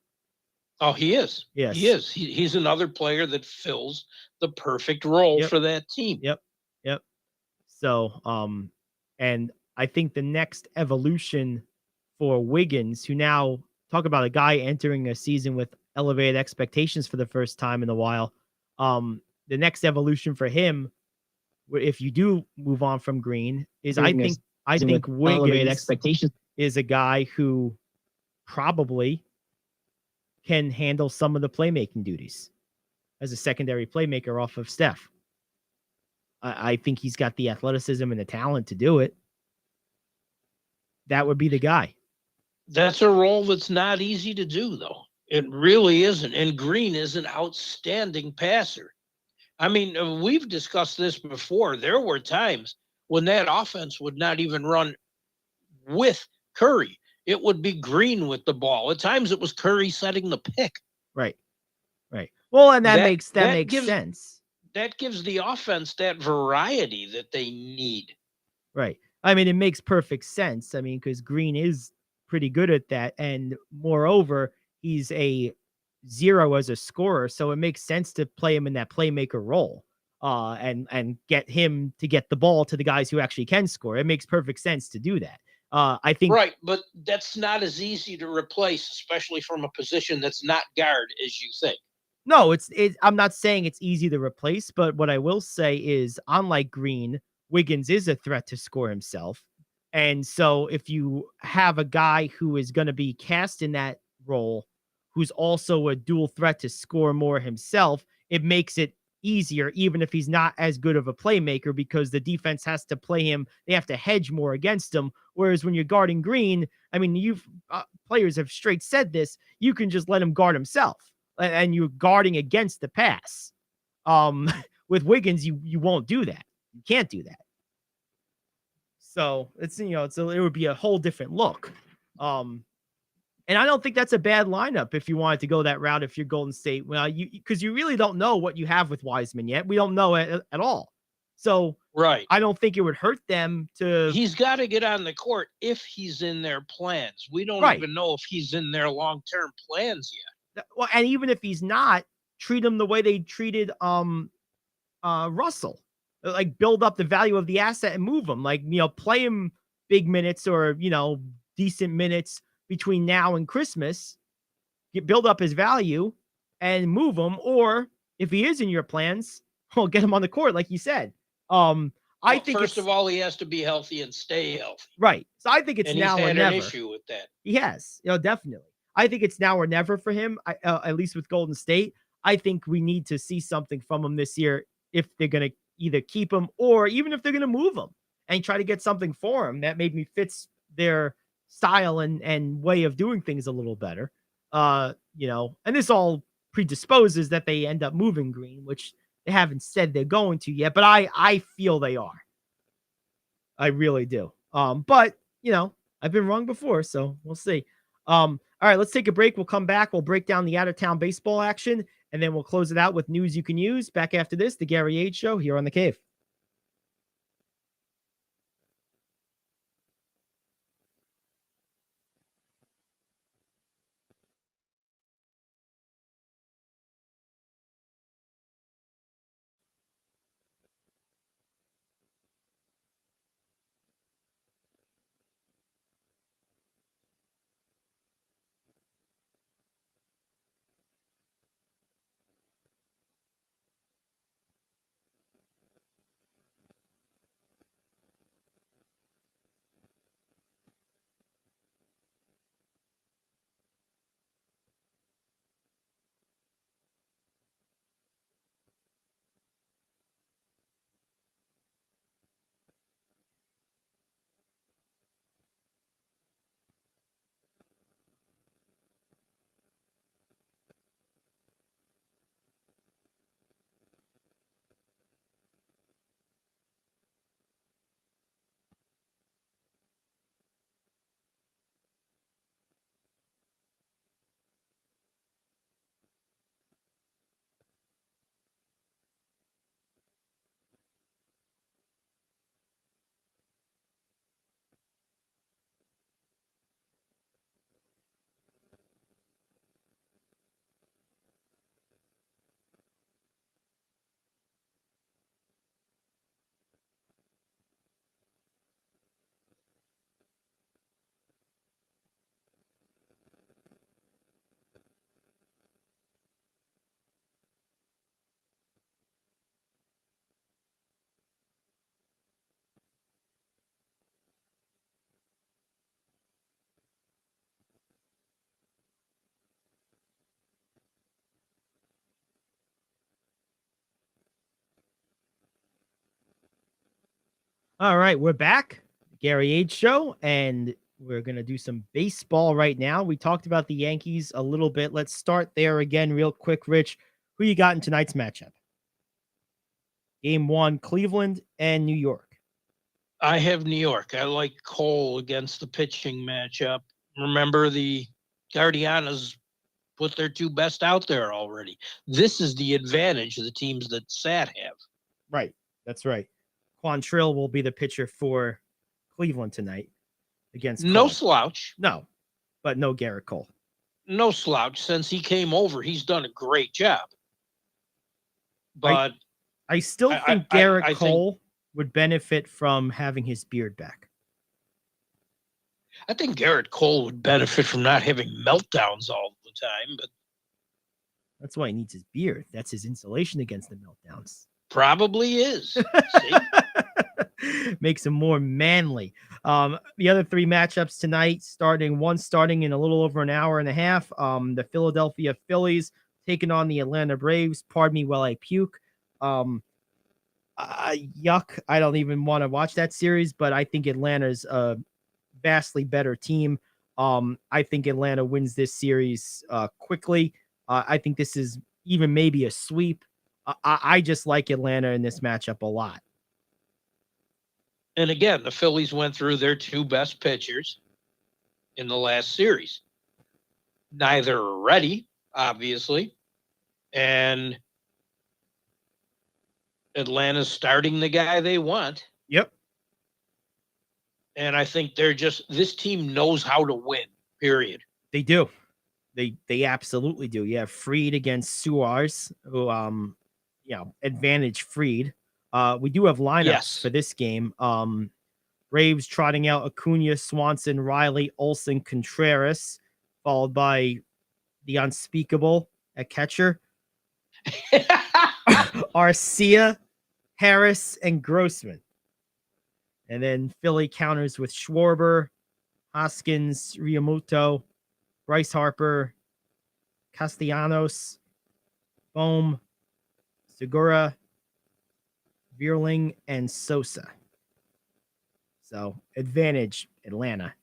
B: Oh, he is.
A: Yes.
B: He is. He's another player that fills the perfect role for that team.
A: Yep. So, and I think the next evolution for Wiggins, who now talk about a guy entering a season with elevated expectations for the first time in a while. The next evolution for him, if you do move on from Green, is I think Wiggins is a guy who probably can handle some of the playmaking duties as a secondary playmaker off of Steph. I think he's got the athleticism and the talent to do it. That would be the guy.
B: That's a role that's not easy to do, though. It really isn't. And Green is an outstanding passer. I mean, we've discussed this before. There were times when that offense would not even run with Curry. It would be Green with the ball. At times it was Curry setting the pick.
A: Right. Well, and that makes sense.
B: That gives the offense that variety that they need.
A: Right. I mean, it makes perfect sense. I mean, because Green is pretty good at that. And moreover, he's a 0 as a scorer. So it makes sense to play him in that playmaker role. And get him to get the ball to the guys who actually can score. It makes perfect sense to do that. I think
B: right, but that's not as easy to replace, especially from a position that's not guard as you think.
A: No, I'm not saying it's easy to replace, but what I will say is, unlike Green, Wiggins is a threat to score himself. And so if you have a guy who is going to be cast in that role, who's also a dual threat to score more himself, it makes it easier, even if he's not as good of a playmaker, because the defense has to play him. They have to hedge more against him. Whereas when you're guarding Green, I mean, players have straight said this, you can just let him guard himself, and you're guarding against the pass. With Wiggins, you won't do that. You can't do that. So it's, it would be a whole different look. And I don't think that's a bad lineup if you wanted to go that route. If you're Golden State, well, because you really don't know what you have with Wiseman yet. We don't know at all. So
B: right,
A: I don't think it would hurt them to.
B: He's got to get on the court if he's in their plans. We don't even know if he's in their long-term plans yet.
A: Well, and even if he's not, treat him the way they treated Russell. Like, build up the value of the asset and move him. Like, play him big minutes or decent minutes between now and Christmas, build up his value and move him. Or if he is in your plans, get him on the court, like you said. I think
B: first of all, he has to be healthy and stay healthy.
A: Right. So I think it's now or never.
B: An issue with that.
A: He has, definitely. I think it's now or never for him. At least with Golden State, I think we need to see something from him this year if they're going to either keep him or even if they're going to move him and try to get something for him that maybe fits their style and way of doing things a little better. And this all predisposes that they end up moving Green, which they haven't said they're going to yet, but I feel they are. I really do. But I've been wrong before, so we'll see. All right, let's take a break. We'll come back. We'll break down the out-of-town baseball action, and then we'll close it out with news you can use. Back after this, the Gary Ayd Show here on The Cave. All right, we're back. Gary Ayd Show, and we're going to do some baseball right now. We talked about the Yankees a little bit. Let's start there again real quick, Rich. Who you got in tonight's matchup? Game 1, Cleveland and New York.
B: I have New York. I like Cole against the pitching matchup. Remember, the Guardianas put their 2 best out there already. This is the advantage of the teams that sat have.
A: Right. That's right. Quantrill will be the pitcher for Cleveland tonight against
B: No
A: Cole.
B: slouch.
A: No, but no Garrett Cole.
B: No slouch. Since he came over, he's done a great job. But
A: I still think Garrett Cole would benefit from having his beard back.
B: I think Garrett Cole would benefit from not having meltdowns all the time, but
A: that's why he needs his beard. That's his insulation against the meltdowns.
B: Probably is. See?
A: Makes him more manly. The other 3 matchups tonight, starting in a little over an hour and a half. The Philadelphia Phillies taking on the Atlanta Braves. Pardon me while I puke. Yuck. I don't even want to watch that series, but I think Atlanta's a vastly better team. I think Atlanta wins this series quickly. I think this is even maybe a sweep. I just like Atlanta in this matchup a lot.
B: And again, the Phillies went through their 2 best pitchers in the last series. Neither are ready, obviously. And Atlanta's starting the guy they want.
A: Yep.
B: And I think this team knows how to win, period.
A: They do. They absolutely do. You have Fried against Suarez, who advantage Fried. We do have lineups for this game. Braves trotting out Acuna, Swanson, Riley, Olsen, Contreras, followed by the unspeakable at catcher. Arcia, Harris, and Grossman. And then Philly counters with Schwarber, Hoskins, Riamuto, Bryce Harper, Castellanos, Bohm, Segura, Vierling, and Sosa. So advantage Atlanta.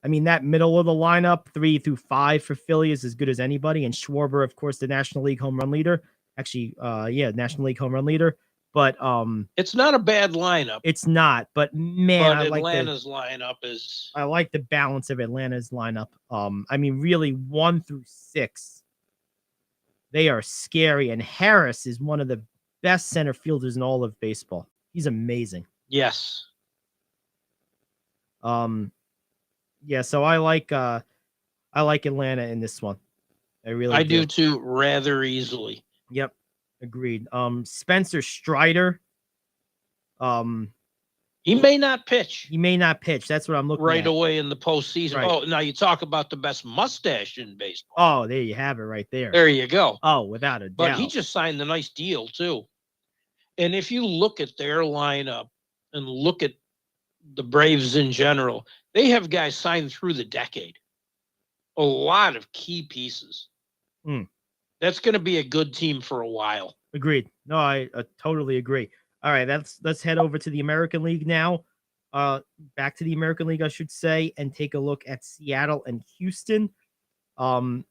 A: I mean, that middle of the lineup, 3 through 5 for Philly is as good as anybody. And Schwarber, of course, the National League home run leader. Actually, National League home run leader. But
B: it's not a bad lineup.
A: It's not, but man,
B: Atlanta's lineup is.
A: I like the balance of Atlanta's lineup. I mean, really 1 through 6, they are scary. And Harris is one of the best center fielders in all of baseball. He's amazing.
B: Yes.
A: So I like Atlanta in this one. I
B: do too, rather easily.
A: Yep. Agreed. Spencer Strider.
B: He may not pitch.
A: That's what I'm looking
B: right
A: at.
B: away in the postseason.
A: Right.
B: Oh, now you talk about the best mustache in baseball.
A: Oh, there you have it right there.
B: There you go.
A: Oh, without a doubt.
B: But he just signed a nice deal too. And if you look at their lineup and look at the Braves in general, they have guys signed through the decade. A lot of key pieces. That's going to be a good team for a while.
A: Agreed. No, I totally agree. All right, let's head over to the American League now. Back to the American League, I should say, and take a look at Seattle and Houston. And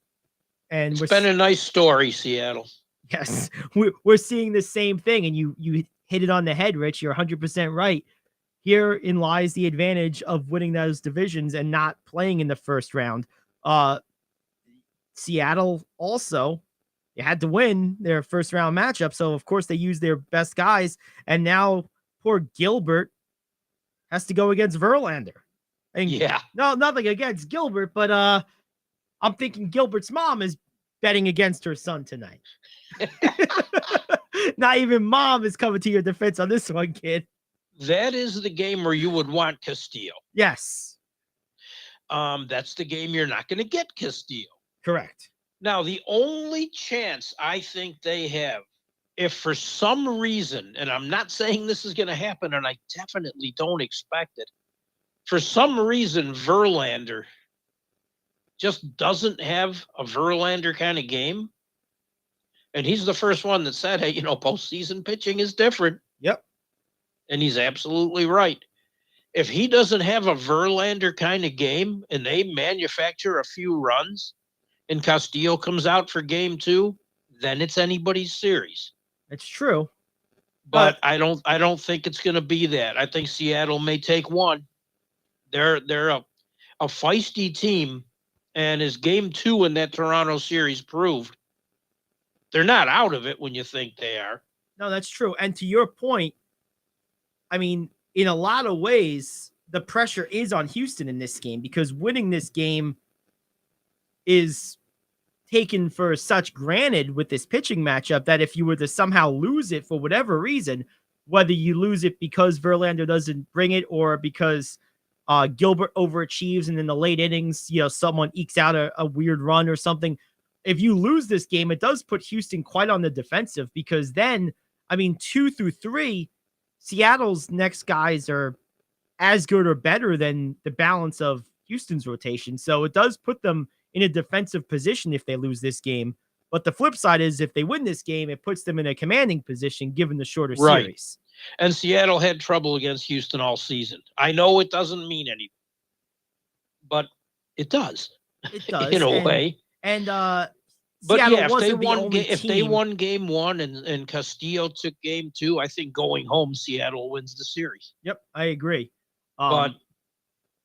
B: it's been a nice story, Seattle.
A: Yes, we're seeing the same thing, and you hit it on the head, Rich. You're 100% right. Herein lies the advantage of winning those divisions and not playing in the first round. Seattle also, they had to win their first round matchup, so of course they used their best guys, and now poor Gilbert has to go against Verlander. And no, nothing against Gilbert, but I'm thinking Gilbert's mom is betting against her son tonight. Not even mom is coming to your defense on this one, kid.
B: That is the game where you would want Castillo.
A: Yes.
B: That's the game you're not going to get Castillo.
A: Correct.
B: Now, the only chance I think they have, if for some reason, and I'm not saying this is going to happen, and I definitely don't expect it, for some reason, Verlander just doesn't have a Verlander kind of game. And he's the first one that said, hey, postseason pitching is different.
A: Yep.
B: and he's absolutely right. If he doesn't have a Verlander kind of game and they manufacture a few runs and Castillo comes out for game 2, then it's anybody's series.
A: It's true.
B: But I don't think it's going to be that. I think Seattle may take one. They're a feisty team, and as game 2 in that Toronto series proved, they're not out of it when you think they are.
A: No, that's true. And to your point, I mean, in a lot of ways, the pressure is on Houston in this game because winning this game is taken for such granted with this pitching matchup that if you were to somehow lose it for whatever reason, whether you lose it because Verlander doesn't bring it or because Gilbert overachieves and in the late innings, someone ekes out a weird run or something. If you lose this game, it does put Houston quite on the defensive because then, 2 through 3, Seattle's next guys are as good or better than the balance of Houston's rotation. So it does put them in a defensive position if they lose this game. But the flip side is if they win this game, it puts them in a commanding position given the shorter series.
B: And Seattle had trouble against Houston all season. I know it doesn't mean anything, but it does.
A: It does.
B: In a way.
A: And
B: but
A: Seattle
B: yeah, if they
A: team.
B: won game 1 and Castillo took game 2, I think going home, Seattle wins the series.
A: Yep, I agree.
B: But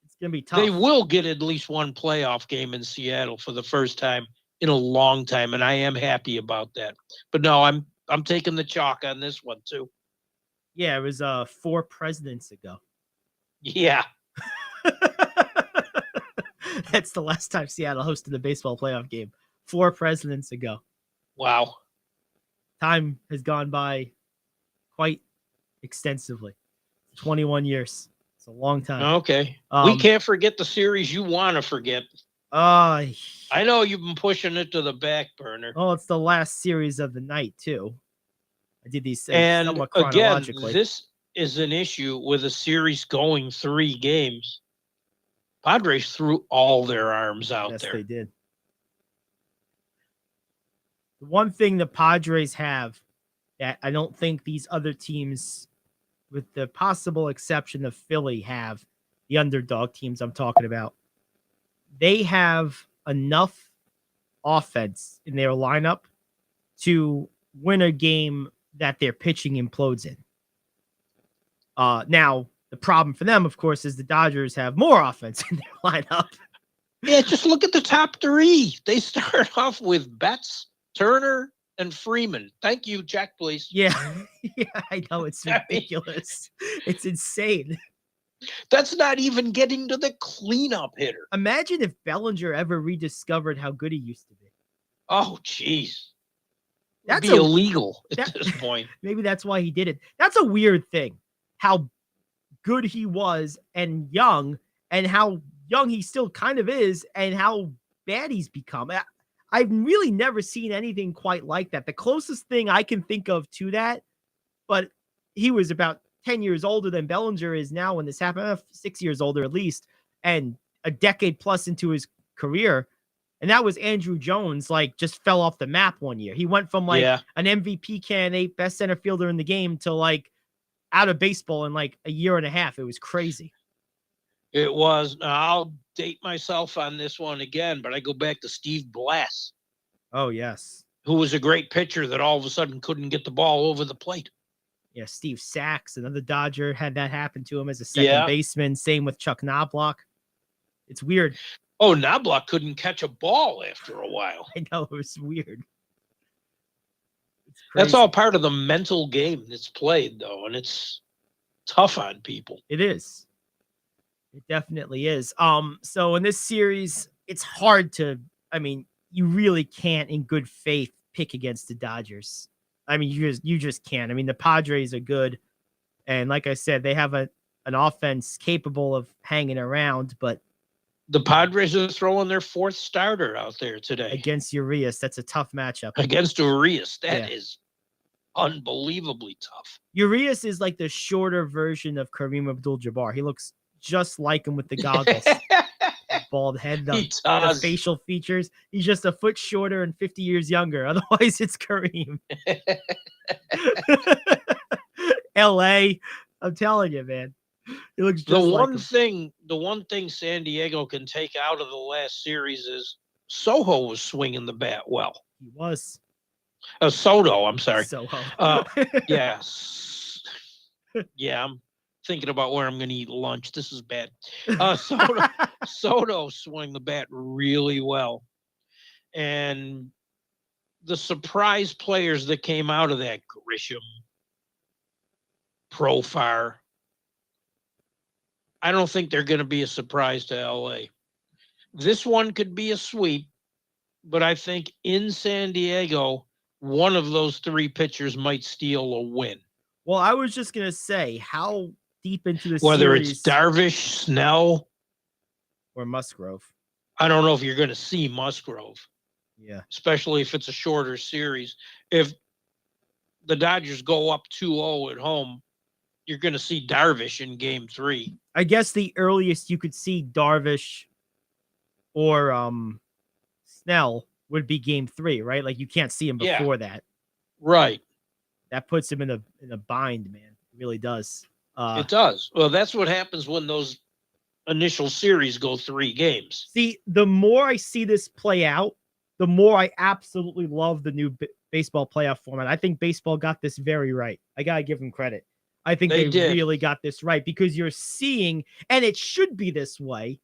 A: it's going to be tough.
B: They will get at least one playoff game in Seattle for the first time in a long time, and I am happy about that. But no, I'm taking the chalk on this one too.
A: Yeah, it was 4 presidents ago.
B: Yeah.
A: That's the last time Seattle hosted a baseball playoff game. 4 presidents ago.
B: Wow.
A: Time has gone by quite extensively. 21 years. It's a long time.
B: Okay. We can't forget the series you want to forget. I know you've been pushing it to the back burner.
A: Oh, it's the last series of the night, too. I did these
B: and
A: somewhat
B: again,
A: chronologically.
B: This is an issue with a series going 3 games. Padres threw all their arms out there.
A: Yes, they did. The one thing the Padres have that I don't think these other teams, with the possible exception of Philly, have, the underdog teams I'm talking about, they have enough offense in their lineup to win a game that their pitching implodes in. Now, the problem for them, of course, is the Dodgers have more offense in their lineup.
B: Yeah, just look at the top 3. They start off with Betts, Turner, and Freeman. Thank you. Check, please.
A: Yeah, I know. It's ridiculous. It's insane.
B: That's not even getting to the cleanup hitter.
A: Imagine if Bellinger ever rediscovered how good he used to be.
B: Oh, jeez.
A: That's
B: illegal at this point.
A: Maybe that's why he did it. That's a weird thing. How good he was and how young he still kind of is and how bad he's become. I've really never seen anything quite like that. The closest thing I can think of to that, but he was about 10 years older than Bellinger is now when this happened, 6 years older at least, and a decade plus into his career. And that was Andrew Jones, just fell off the map one year. He went from an MVP candidate, best center fielder in the game, to out of baseball in a year and a half. It was crazy.
B: It was. I'll date myself on this one again, but I go back to Steve Blass.
A: Oh, yes.
B: Who was a great pitcher that all of a sudden couldn't get the ball over the plate.
A: Yeah, Steve Sachs, another Dodger, had that happen to him as a second baseman. Same with Chuck Knobloch. It's weird.
B: Oh, Knobloch couldn't catch a ball after a while.
A: I know, it was weird.
B: That's all part of the mental game that's played, though, and it's tough on people.
A: It is. It definitely is. So in this series, it's hard to, you really can't in good faith pick against the Dodgers. You just can't. The Padres are good. And like I said, they have an offense capable of hanging around, but
B: the Padres are throwing their 4th starter out there today.
A: Against Urias. That's a tough matchup.
B: Against Urias. That is unbelievably tough.
A: Urias is like the shorter version of Kareem Abdul-Jabbar. He looks just like him with the goggles. Bald head, the facial features. He's just a foot shorter and 50 years younger. Otherwise, it's Kareem. LA, I'm telling you, man. He looks
B: The
A: just like
B: one
A: him.
B: thing San Diego can take out of the last series is Soho was swinging the bat well.
A: He was.
B: Soto, I'm sorry.
A: Soho.
B: Yes. Yeah, I'm thinking about where I'm going to eat lunch. This is bad. Soto swung the bat really well. And the surprise players that came out of that, Grisham, Profar, I don't think they're going to be a surprise to LA. This one could be a sweep, but I think in San Diego, one of those three pitchers might steal a win.
A: Well, I was just going to say, how deep into the
B: Whether
A: series...
B: it's Darvish, Snell,
A: or Musgrove.
B: I don't know if you're going to see Musgrove.
A: Yeah.
B: Especially if it's a shorter series. If the Dodgers go up 2-0 at home, you're going to see Darvish in game 3.
A: I guess the earliest you could see Darvish or Snell would be game 3, right? Like you can't see him before that.
B: Right.
A: That puts him in a bind, man. It really does.
B: It does. Well, that's what happens when those initial series go 3 games.
A: See, the more I see this play out, the more I absolutely love the new baseball playoff format. I think baseball got this very right. I got to give them credit. I think they really got this right because you're seeing, and it should be this way,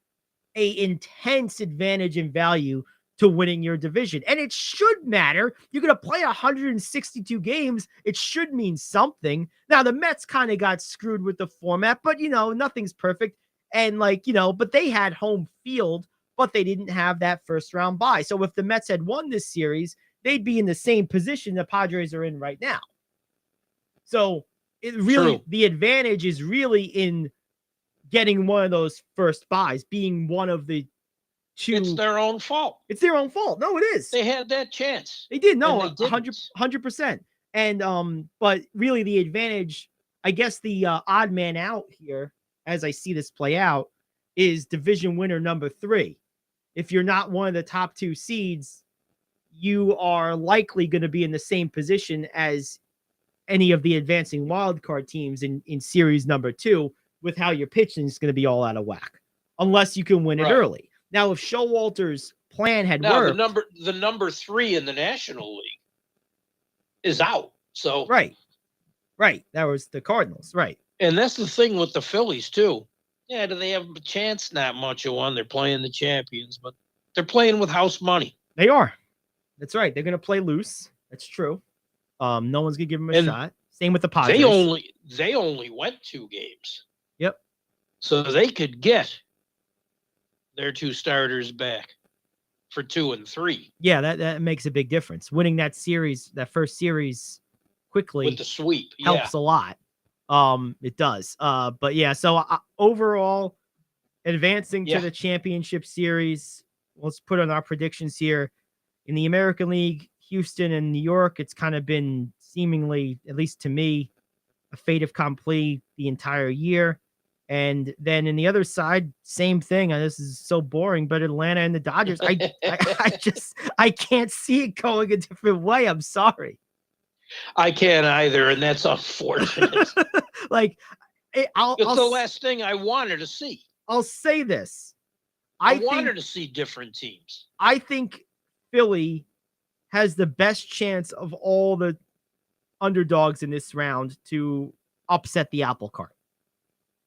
A: a intense advantage in value to winning your division. And it should matter. You're going to play 162 games. It should mean something. Now, the Mets kind of got screwed with the format, but, nothing's perfect. And, but they had home field, but they didn't have that first round bye. So if the Mets had won this series, they'd be in the same position the Padres are in right now. So the advantage is really in getting one of those first buys, being one of the 2.
B: It's their own fault.
A: It's their own fault. No, it is.
B: They had that chance.
A: They did. No, 100%. And, but really the advantage, I guess the odd man out here, as I see this play out, is division winner number 3. If you're not one of the top 2 seeds, you are likely going to be in the same position as any of the advancing wildcard teams in series number 2 with how your pitching is going to be all out of whack, unless you can win it early. Now, if Showalter's plan had worked...
B: the number 3 in the National League is out. So
A: Right. That was the Cardinals. Right.
B: And that's the thing with the Phillies, too. Yeah, do they have a chance? Not much of one. They're playing the champions, but they're playing with house money.
A: They are. That's right. They're going to play loose. That's true. No one's going to give them a shot. Same with the Padres.
B: They only went 2 games.
A: Yep.
B: So they could get their 2 starters back for 2 and 3.
A: Yeah, that makes a big difference. Winning that first series quickly
B: with the sweep
A: helps a lot. It does. But yeah, so overall, advancing to the championship series, let's put on our predictions here. In the American League, Houston and New York, it's kind of been seemingly, at least to me, a fait accompli the entire year. And then in the other side, same thing. And this is so boring, but Atlanta and the Dodgers, I can't see it going a different way. I'm sorry.
B: I can't either, and that's unfortunate.
A: It's
B: the last thing I wanted to see.
A: I'll say this.
B: I wanted to see different teams.
A: I think Philly has the best chance of all the underdogs in this round to upset the apple cart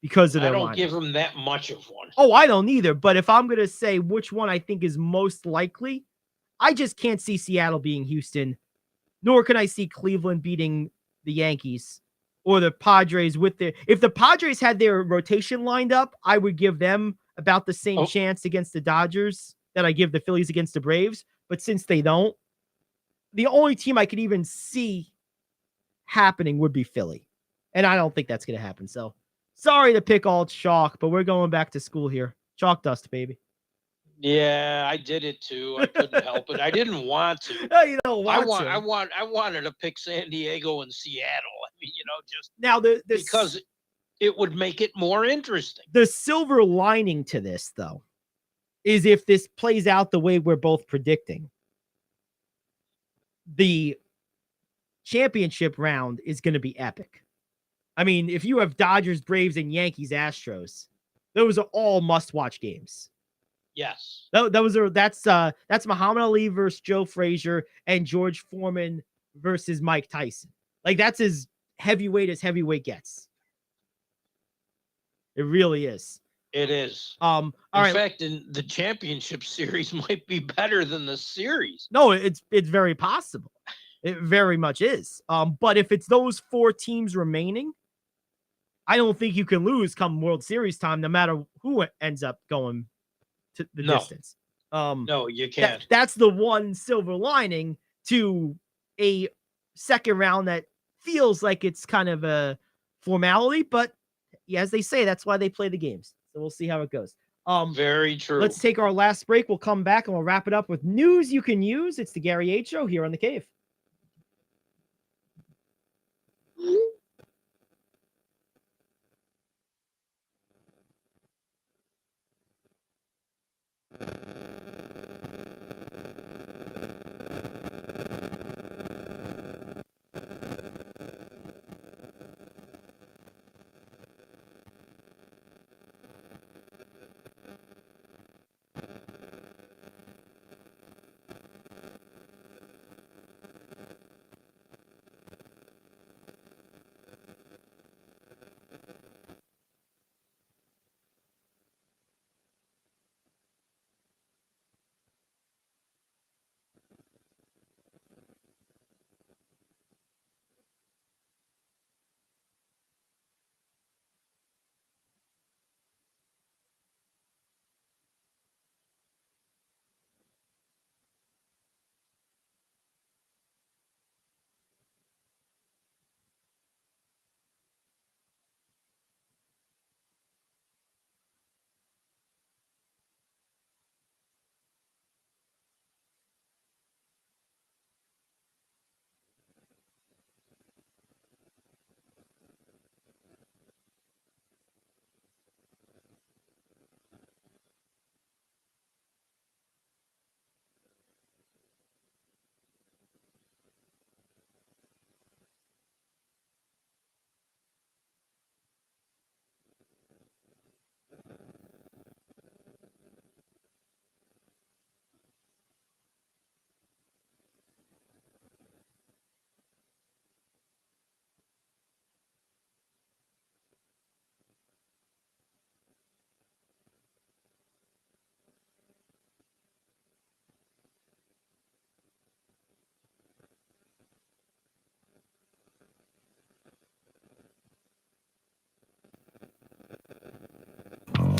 A: because of their lineup.
B: Give them that much of one.
A: Oh, I don't either. But if I'm going to say which one I think is most likely, I just can't see Seattle being Houston, nor can I see Cleveland beating the Yankees or the Padres if the Padres had their rotation lined up, I would give them about the same chance against the Dodgers that I give the Phillies against the Braves. But since they don't, the only team I could even see happening would be Philly. And I don't think that's going to happen. So sorry to pick all chalk, but we're going back to school here. Chalk dust, baby.
B: Yeah, I did it too. I couldn't help it. I didn't want to.
A: No, you don't want to.
B: I wanted to pick San Diego and Seattle. I mean, just
A: now
B: because it would make it more interesting.
A: The silver lining to this, though, is if this plays out the way we're both predicting, the championship round is going to be epic. I mean, if you have Dodgers, Braves, and Yankees, Astros, those are all must-watch games.
B: Yes.
A: That's Muhammad Ali versus Joe Frazier and George Foreman versus Mike Tyson. Like, that's as heavyweight gets. It really is.
B: It is.
A: All
B: In
A: right.
B: fact, in the championship series might be better than the series.
A: No, it's very possible. It very much is. But if it's those 4 teams remaining, I don't think you can lose come World Series time, no matter who ends up going to the distance.
B: No, you can't.
A: That's the one silver lining to a second round that feels like it's kind of a formality, but as they say, that's why they play the games. So we'll see how it goes.
B: Very true.
A: Let's take our last break. We'll come back and we'll wrap it up with news you can use. It's the Gary Ayd Show here on The Cave.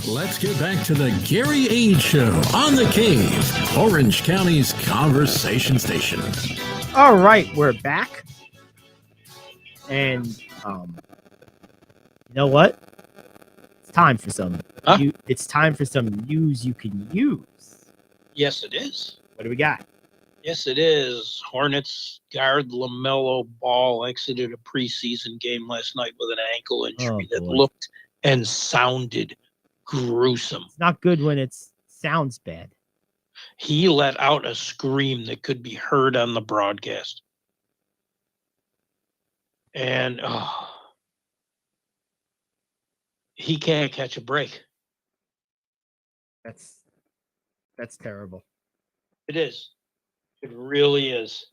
H: Let's get back to the Gary Ayd Show on The Cave, Orange County's conversation station.
A: All right, we're back. And you know what? It's time for some it's time for some news you can use.
B: Yes, it is.
A: What do we got?
B: Yes, it is. Hornets guard LaMelo Ball exited a preseason game last night with an ankle injury that
A: boy.
B: looked and sounded gruesome.
A: It's not good when it sounds bad.
B: He let out a scream that could be heard on the broadcast. And he can't catch a break.
A: That's terrible.
B: It is. It really is.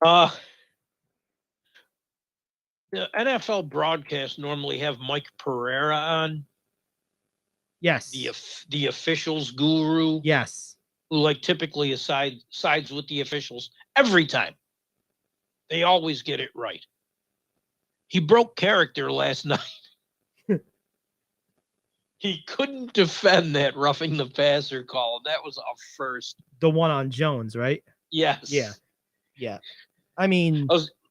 B: The NFL broadcasts normally have Mike Pereira on.
A: Yes.
B: The officials guru.
A: Yes.
B: Who like typically sides with the officials every time. They always get it right. He broke character last night. He couldn't defend that roughing the passer call. That was a first.
A: The one on Jones, right?
B: Yes.
A: Yeah. I mean,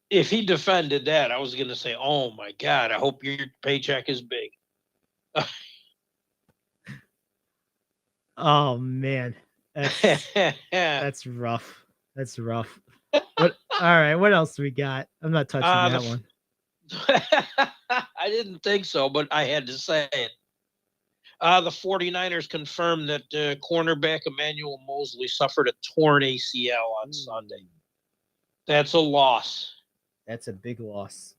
B: if he defended that, I was going to say, oh my God, I hope your paycheck is big.
A: Oh man. That's rough. That's rough. All right, what else we got? I'm not touching that one.
B: I didn't think so, but I had to say it. The 49ers confirmed that cornerback Emmanuel Mosley suffered a torn ACL on Sunday. That's a loss.
A: That's a big loss.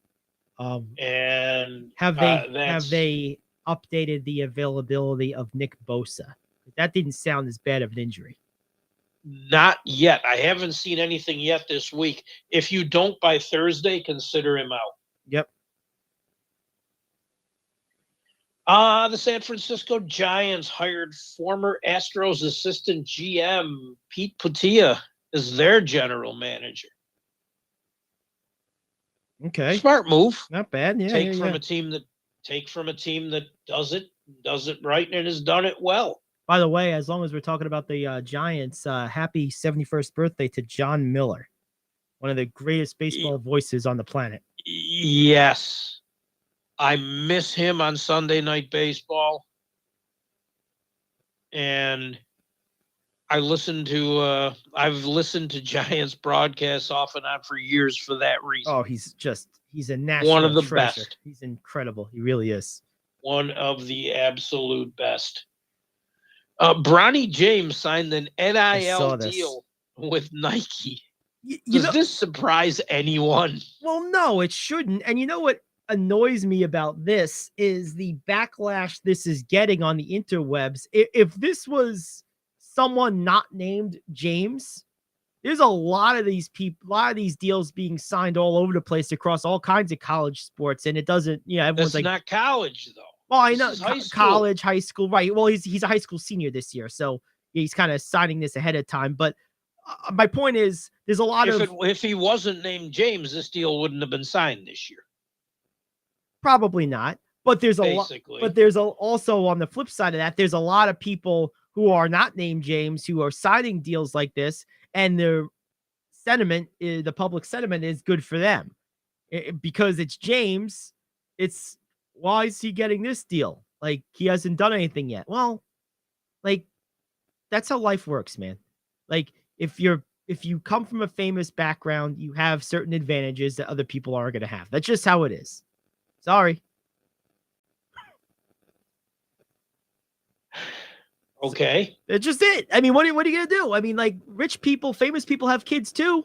B: And
A: Have
B: that's
A: they updated the availability of Nick Bosa? That didn't sound as bad of an injury.
B: not yet. I haven't seen anything yet this week. If you don't by Thursday, consider him out.
A: Yep.
B: The San Francisco Giants hired former Astros assistant GM Pete Putia as their general manager.
A: Okay.
B: Smart move.
A: Not bad. Yeah.
B: Take from a team that does it right and has done it well.
A: By the way, as long as we're talking about the Giants, happy 71st birthday to John Miller, one of the greatest baseball voices on the planet.
B: Yes. I miss him on Sunday Night Baseball. And I've listened to Giants broadcasts off and on for years for that reason.
A: Oh, he's a national
B: One of the
A: treasure.
B: best.
A: He's incredible. He really is.
B: One of the absolute best. Bronny James signed an NIL deal with Nike. Does this surprise anyone?
A: Well, no, it shouldn't. And you know what annoys me about this is the backlash this is getting on the interwebs. If this was someone not named James, there's a lot of these deals being signed all over the place across all kinds of college sports, and it doesn't. Everyone's
B: That's not college though.
A: Well, I know
B: college,
A: high school, right? Well, he's a high school senior this year, so he's kind of signing this ahead of time. But my point is, there's a lot
B: if he wasn't named James, this deal wouldn't have been signed this year.
A: Probably not. But there's also on the flip side of that, there's a lot of people who are not named James who are signing deals like this, and the public sentiment is good for them because it's James. It's why is he getting this deal? Like, he hasn't done anything yet. Well, like, that's how life works, man. Like, if you come from a famous background, you have certain advantages that other people aren't going to have. That's just how it is. Sorry.
B: Okay.
A: It's just it. I mean, what are you going to do? I mean, like, rich people, famous people have kids too.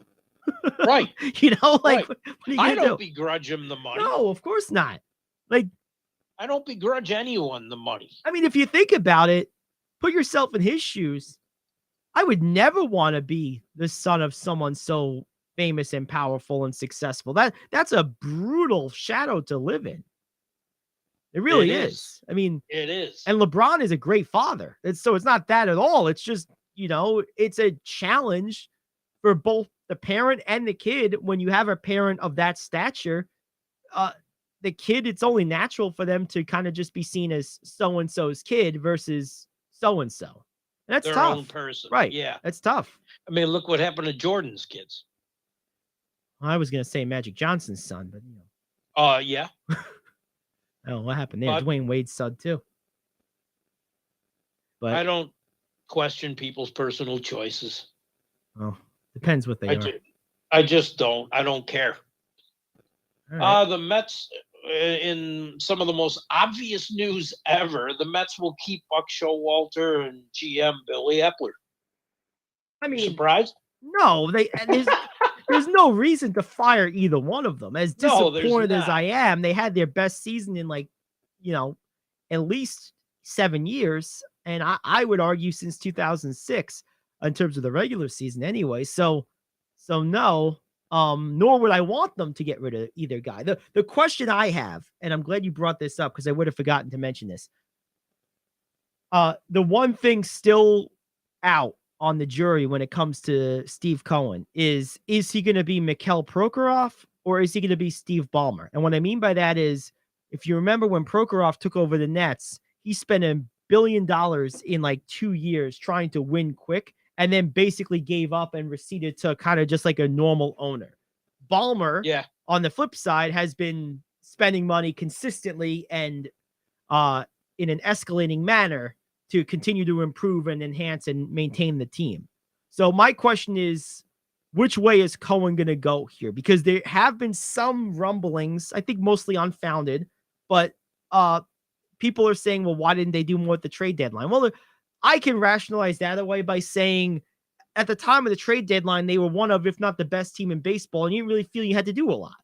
B: Right.
A: Like,
B: right.
A: What are you going to do?
B: I don't begrudge him the money.
A: No, of course not. Like,
B: I don't begrudge anyone the money.
A: I mean, if you think about it, put yourself in his shoes. I would never want to be the son of someone so famous and powerful and successful. That's a brutal shadow to live in. It really is. I mean,
B: it is.
A: And LeBron is a great father. It's not that at all. It's just, it's a challenge for both the parent and the kid. When you have a parent of that stature, the kid, it's only natural for them to kind of just be seen as so-and-so's kid versus so-and-so. And that's
B: their
A: tough.
B: Own person.
A: Right.
B: Yeah.
A: That's tough.
B: I mean, look what happened to Jordan's kids.
A: I was going to say Magic Johnson's son, but
B: yeah.
A: Oh, what happened there? Dwayne Wade's son too. But
B: I don't question people's personal choices.
A: Well, depends what they are.
B: I just don't. I don't care.
A: Right.
B: The Mets, in some of the most obvious news ever, the Mets will keep Buck Showalter and GM Billy Epler.
A: I mean,
B: surprised?
A: No, there's no reason to fire either one of them. As disappointed as I am, they had their best season in at least 7 years, and I would argue since 2006 in terms of the regular season anyway. So no. Nor would I want them to get rid of either guy. The question I have, and I'm glad you brought this up because I would have forgotten to mention this. The one thing still out on the jury when it comes to Steve Cohen is he going to be Mikhail Prokhorov or is he going to be Steve Ballmer? And what I mean by that is, if you remember when Prokhorov took over the Nets, he spent $1 billion in like 2 years trying to win quick, and then basically gave up and receded to kind of just like a normal owner. Ballmer, on the flip side, has been spending money consistently and in an escalating manner to continue to improve and enhance and maintain the team. So my question is, which way is Cohen going to go here? Because there have been some rumblings, I think mostly unfounded, but people are saying, well, why didn't they do more at the trade deadline? Well, I can rationalize that away by saying at the time of the trade deadline, they were one of, if not the best team in baseball, and you didn't really feel you had to do a lot.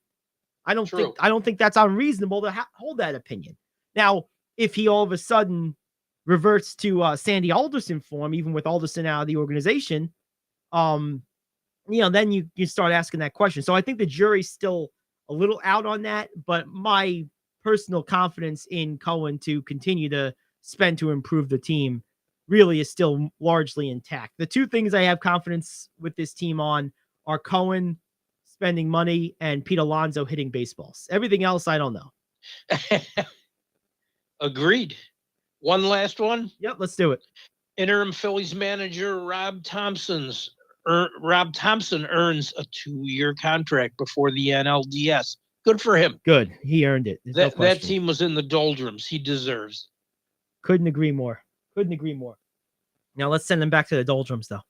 A: I don't
B: True.
A: think that's unreasonable to hold that opinion. Now, if he all of a sudden reverts to Sandy Alderson form, even with Alderson out of the organization, then you start asking that question. So I think the jury's still a little out on that, but my personal confidence in Cohen to continue to spend to improve the team really is still largely intact. The two things I have confidence with this team on are Cohen spending money and Pete Alonso hitting baseballs. Everything else, I don't know.
B: Agreed. One last one.
A: Yep, let's do it.
B: Interim Phillies manager Rob Thompson earns a 2-year contract before the NLDS. Good for him.
A: Good. He earned it. There's no
B: That
A: question.
B: team was in the doldrums. He deserves.
A: Couldn't agree more. Now let's send him back to the doldrums, though.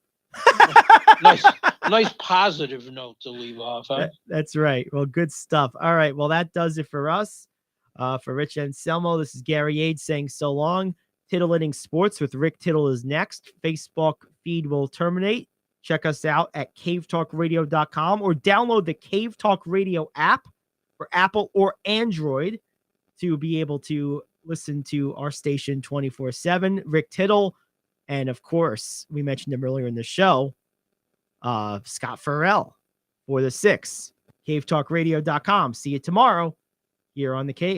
B: Nice positive note to leave off. Huh?
A: That's right. Well, good stuff. All right. Well, that does it for us. For Rich Anselmo, this is Gary Ayd saying so long. Titillating Sports with Rick Tittle is next. Facebook feed will terminate. Check us out at cavetalkradio.com or download the Cave Talk Radio app for Apple or Android to be able to listen to our station 24/7. Rick Tittle, and of course, we mentioned him earlier in the show, Scott Farrell for the 6. cavetalkradio.com. See you tomorrow here on the Cave.